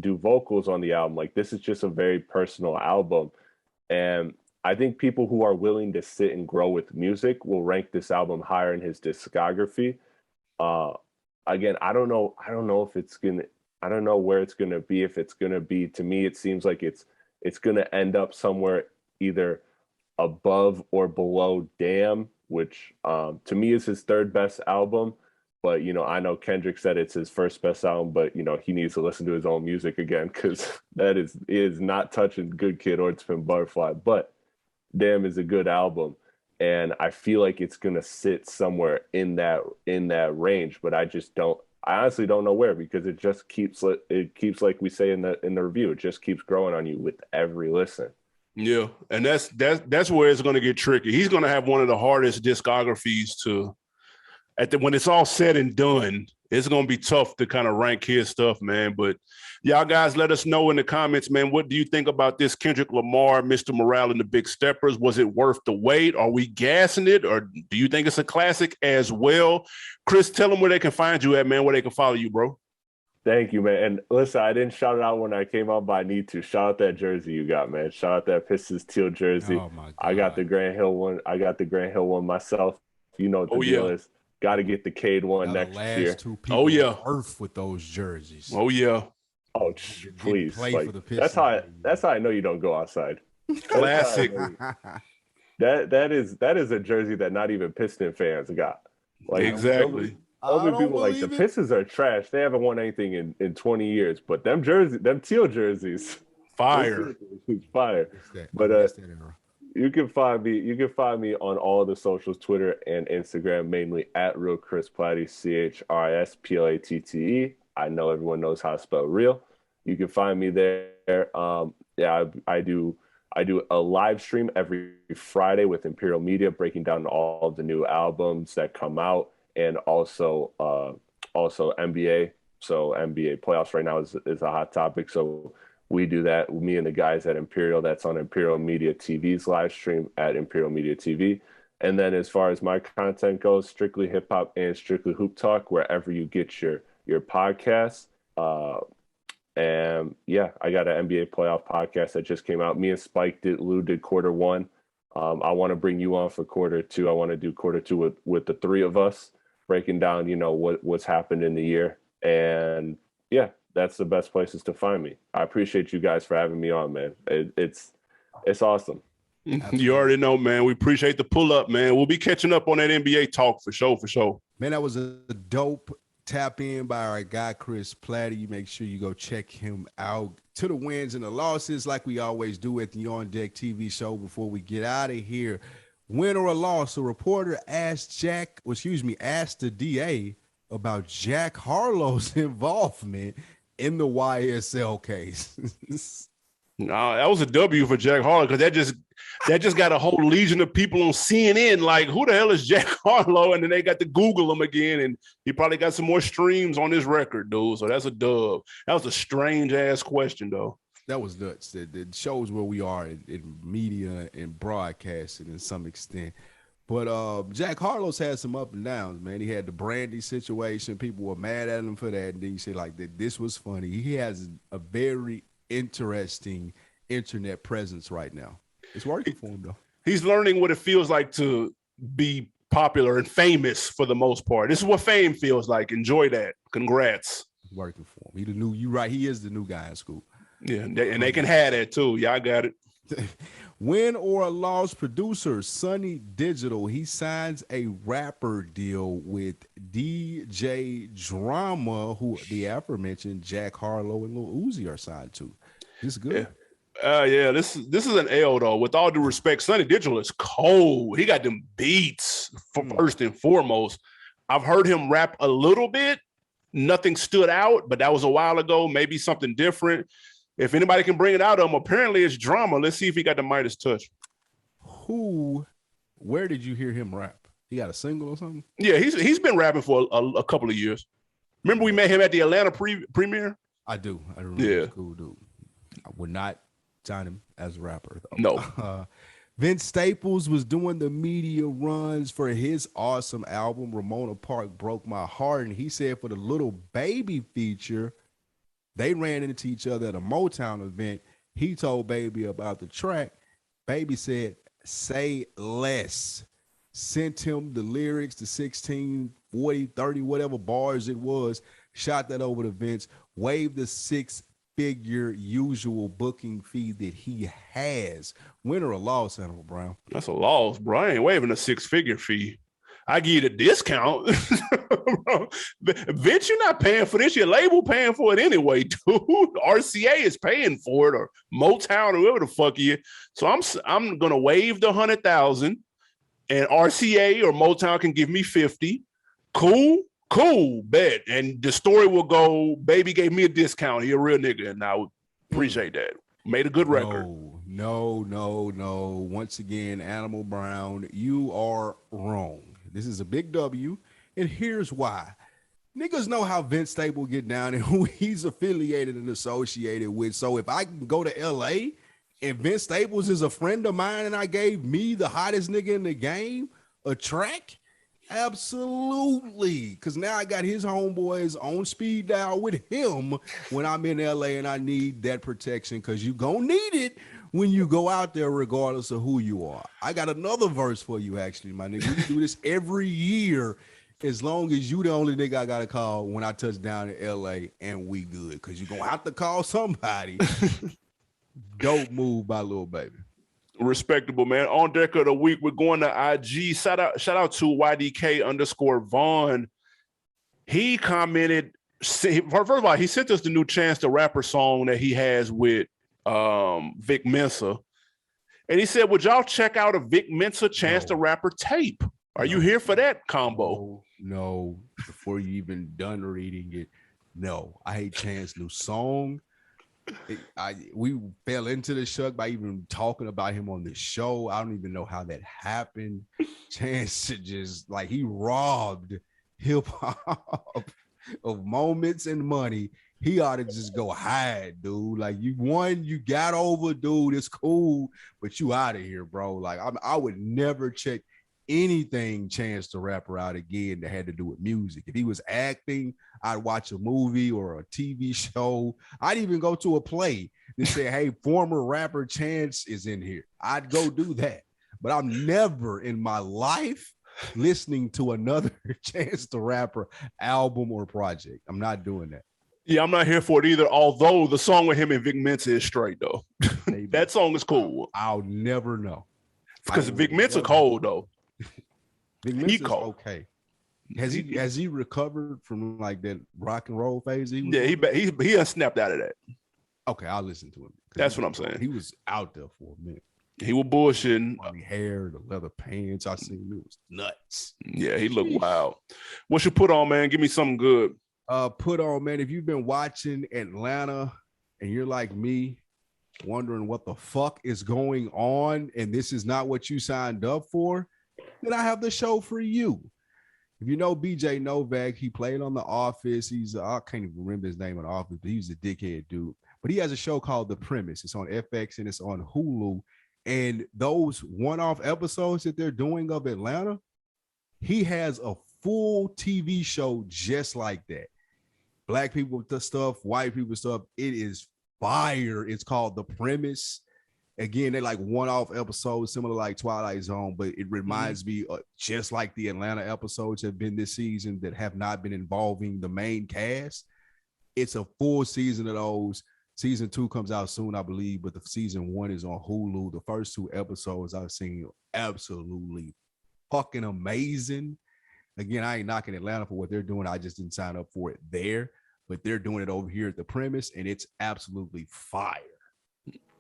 do vocals on the album, like, this is just a very personal album. And I think people who are willing to sit and grow with music will rank this album higher in his discography. Again, I don't know if it's gonna, I don't know where it's gonna be. If it's gonna be, to me, it seems like it's gonna end up somewhere either above or below Damn, which to me is his 3rd best album. But I know Kendrick said it's his 1st best album, but he needs to listen to his own music again, because that is not touching Good Kid or To Pimp a Butterfly. But Damn is a good album, and I feel like it's gonna sit somewhere in that range, but I honestly don't know where, because it just keeps like we say in the review, it just keeps growing on you with every listen. Yeah, and that's where it's going to get tricky. He's going to have one of the hardest discographies to when it's all said and done. It's going to be tough to kind of rank his stuff, man. But y'all guys, let us know in the comments, man. What do you think about this Kendrick Lamar, Mr. Morale and the Big Steppers? Was it worth the wait? Are we gassing it, or do you think it's a classic as well? Chris, tell them where they can find you at, man. Where they can follow you, bro. Thank you, man. And listen, I didn't shout it out when I came out, but I need to. Shout out that jersey you got, man. Shout out that Pistons teal jersey. Oh my God. I got the Grant Hill one. I got the Grant Hill one myself. You know what the deal is. Got to get the Cade one next year. Oh yeah, Earth with those jerseys. Oh yeah. Oh please, like, that's how I know you don't go outside. Classic. that is a jersey that not even Piston fans got. Like, exactly. Only people like the Pistons are trash. They haven't won anything in 20 years. But them teal jerseys, fire. Fire. But you can find me on all the socials, Twitter and Instagram, mainly at Real Chris Platte, ChrisPlatte. I know everyone knows how to spell real. You can find me there. I do a live stream every Friday with Imperial Media, breaking down all of the new albums that come out, and also NBA. So NBA playoffs right now is a hot topic. So we do that. Me and the guys at Imperial. That's on Imperial Media TV's live stream at Imperial Media TV. And then as far as my content goes, Strictly Hip Hop and Strictly Hoop Talk, wherever you get your podcasts. And yeah, I got an NBA playoff podcast that just came out. Me and Lou did quarter one. I want to bring you on for quarter two. I want to do quarter two with the three of us, breaking down, what's happened in the year. And yeah, that's the best places to find me. I appreciate you guys for having me on, man. It's awesome. You already know, man. We appreciate the pull up, man. We'll be catching up on that NBA talk for sure. Man, that was a dope tap in by our guy, Chris Platte. You make sure you go check him out. To the wins and the losses, like we always do at the On Deck TV show before we get out of here. Win or a loss, a reporter asked the DA about Jack Harlow's involvement in the YSL case. No, that was a W for Jack Harlow, because that just got a whole legion of people on CNN like, who the hell is Jack Harlow? And then they got to Google him again, and he probably got some more streams on his record, dude. So that's a dub. That was a strange ass question, though. That was nuts. It shows where we are in media and broadcasting in some extent. But Jack Harlow's had some up and downs, man. He had the Brandy situation. People were mad at him for that. And then you say, like, that this was funny. He has a very interesting internet presence right now. It's working for him, though. He's learning what it feels like to be popular and famous for the most part. This is what fame feels like. Enjoy that. Congrats. It's working for him. You right. He is the new guy in school. Yeah, and they can have that too. Y'all got it. Win or a loss, producer Sonny Digital, he signs a rapper deal with DJ Drama, who the aforementioned Jack Harlow and Lil Uzi are signed to. This is good. Yeah. This is an L, though. With all due respect, Sonny Digital is cold. He got them beats first and foremost. I've heard him rap a little bit. Nothing stood out, but that was a while ago. Maybe something different. If anybody can bring it out of him, apparently it's Drama. Let's see if he got the Midas touch. Where did you hear him rap? He got a single or something? Yeah, he's been rapping for a couple of years. Remember we met him at the Atlanta premiere? I do. I remember. Yeah. Cool dude. I would not sign him as a rapper, though. No. Vince Staples was doing the media runs for his awesome album, Ramona Park Broke My Heart. And he said for the Little Baby feature, they ran into each other at a Motown event. He told Baby about the track. Baby said, say less. Sent him the lyrics, the 16, 40, 30, whatever bars it was. Shot that over to Vince. Waived the 6-figure usual booking fee that he has. Win or a loss, Animal Brown? That's a loss, bro. I ain't waiving a 6-figure fee. I give you the discount. Bro, Vince, you're not paying for this. Your label paying for it anyway, dude. RCA is paying for it, or Motown, or whoever the fuck you. So I'm gonna waive the $100,000. and RCA or Motown can give me 50. Cool, bet. And the story will go, baby gave me a discount. He a real nigga, and I would appreciate that. Made a good record. No. Once again, Animal Brown, you are wrong. This is a big W, and here's why. Niggas know how Vince Staples get down and who he's affiliated and associated with. So if I can go to LA and Vince Staples is a friend of mine and I gave me, the hottest nigga in the game, a track, absolutely. Because now I got his homeboys on speed dial with him when I'm in LA and I need that protection, because you gonna need it when you go out there regardless of who you are. I got another verse for you, actually, my nigga. We do this every year. As long as you the only nigga I gotta call when I touch down in LA, and we good, because you're gonna have to call somebody. Dope move by Lil Baby. Respectable, man. On deck of the week, we're going to IG. Shout out to YDK_Vaughn. He commented, first of all, he sent us the new Chance the Rapper song that he has with Vic Mensa. And he said, would y'all check out a Vic Mensa Chance the Rapper tape? Are you here for that combo? No. Before you even done reading it, no. I hate Chance's new song. We fell into the shuck by even talking about him on the show. I don't even know how that happened. Chance just like he robbed hip hop of moments and money. He ought to just go hide, dude. Like you won, you got over, dude. It's cool, but you out of here, bro. Like I would never check anything Chance the Rapper out again that had to do with music. If he was acting, I'd watch a movie or a TV show. I'd even go to a play and say, hey, former rapper Chance is in here. I'd go do that. But I'm never in my life listening to another Chance the Rapper album or project. I'm not doing that. Yeah, I'm not here for it either, although the song with him and Vic Mensa is straight, though. That song is cool. I'll never know. Because Vic Mensa cold, though. Vic Mensa's okay. Has he recovered from like that rock and roll phase? He snapped out of that. Okay, I'll listen to him. That's what I'm saying. He was out there for a minute. He was bullshitting. The hair, the leather pants. I seen it was nuts. Yeah, he looked wild. What you put on, man? Give me something good. Put on, man. If you've been watching Atlanta and you're like me, wondering what the fuck is going on, and this is not what you signed up for, then I have the show for you. If you know BJ Novak, he played on The Office. I can't even remember his name on The Office, but he was a dickhead dude. But he has a show called The Premise. It's on FX and it's on Hulu. And those one-off episodes that they're doing of Atlanta, he has a full TV show just like that. Black people stuff, white people stuff. It is fire. It's called The Premise. Again, they're like one-off episodes, similar like Twilight Zone, but it reminds me just like the Atlanta episodes have been this season that have not been involving the main cast. It's a full season of those. Season 2 comes out soon, I believe, but the season 1 is on Hulu. The first 2 episodes I've seen absolutely fucking amazing. Again, I ain't knocking Atlanta for what they're doing. I just didn't sign up for it there, but they're doing it over here at The Premise, and it's absolutely fire.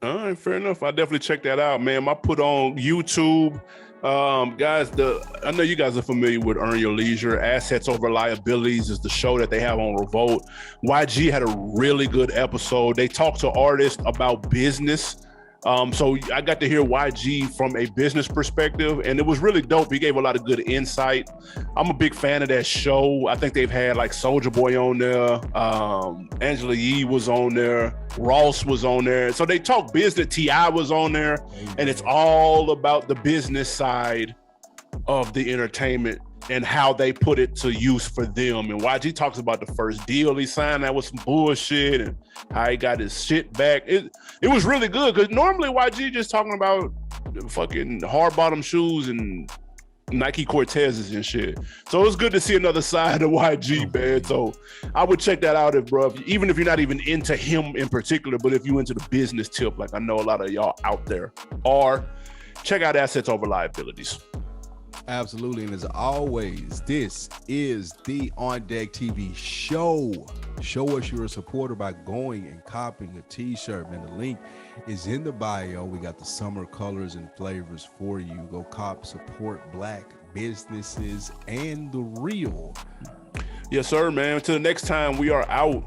All right, fair enough. I definitely check that out, man. I put on YouTube. Guys, I know you guys are familiar with Earn Your Leisure. Assets Over Liabilities is the show that they have on Revolt. YG had a really good episode. They talk to artists about business. So I got to hear YG from a business perspective, and it was really dope. He gave a lot of good insight. I'm a big fan of that show. I think they've had like Soulja Boy on there. Angela Yee was on there. Ross was on there. So they talk business. T.I. was on there, and it's all about the business side of the entertainment and how they put it to use for them. And YG talks about the first deal he signed that was some bullshit and how he got his shit back. It was really good, because normally YG just talking about fucking hard bottom shoes and Nike Cortezes and shit. So it was good to see another side of YG, man. So I would check that out even if you're not even into him in particular, but if you into the business tip, like I know a lot of y'all out there are, check out Assets Over Liabilities. Absolutely. And as always, this is the On Deck TV show. Show us you're a supporter by going and copying a t-shirt, man. The link is in the bio. We got the summer colors and flavors for you. Go cop, support Black businesses and the real. Yes, sir, man. Until the next time, we are out.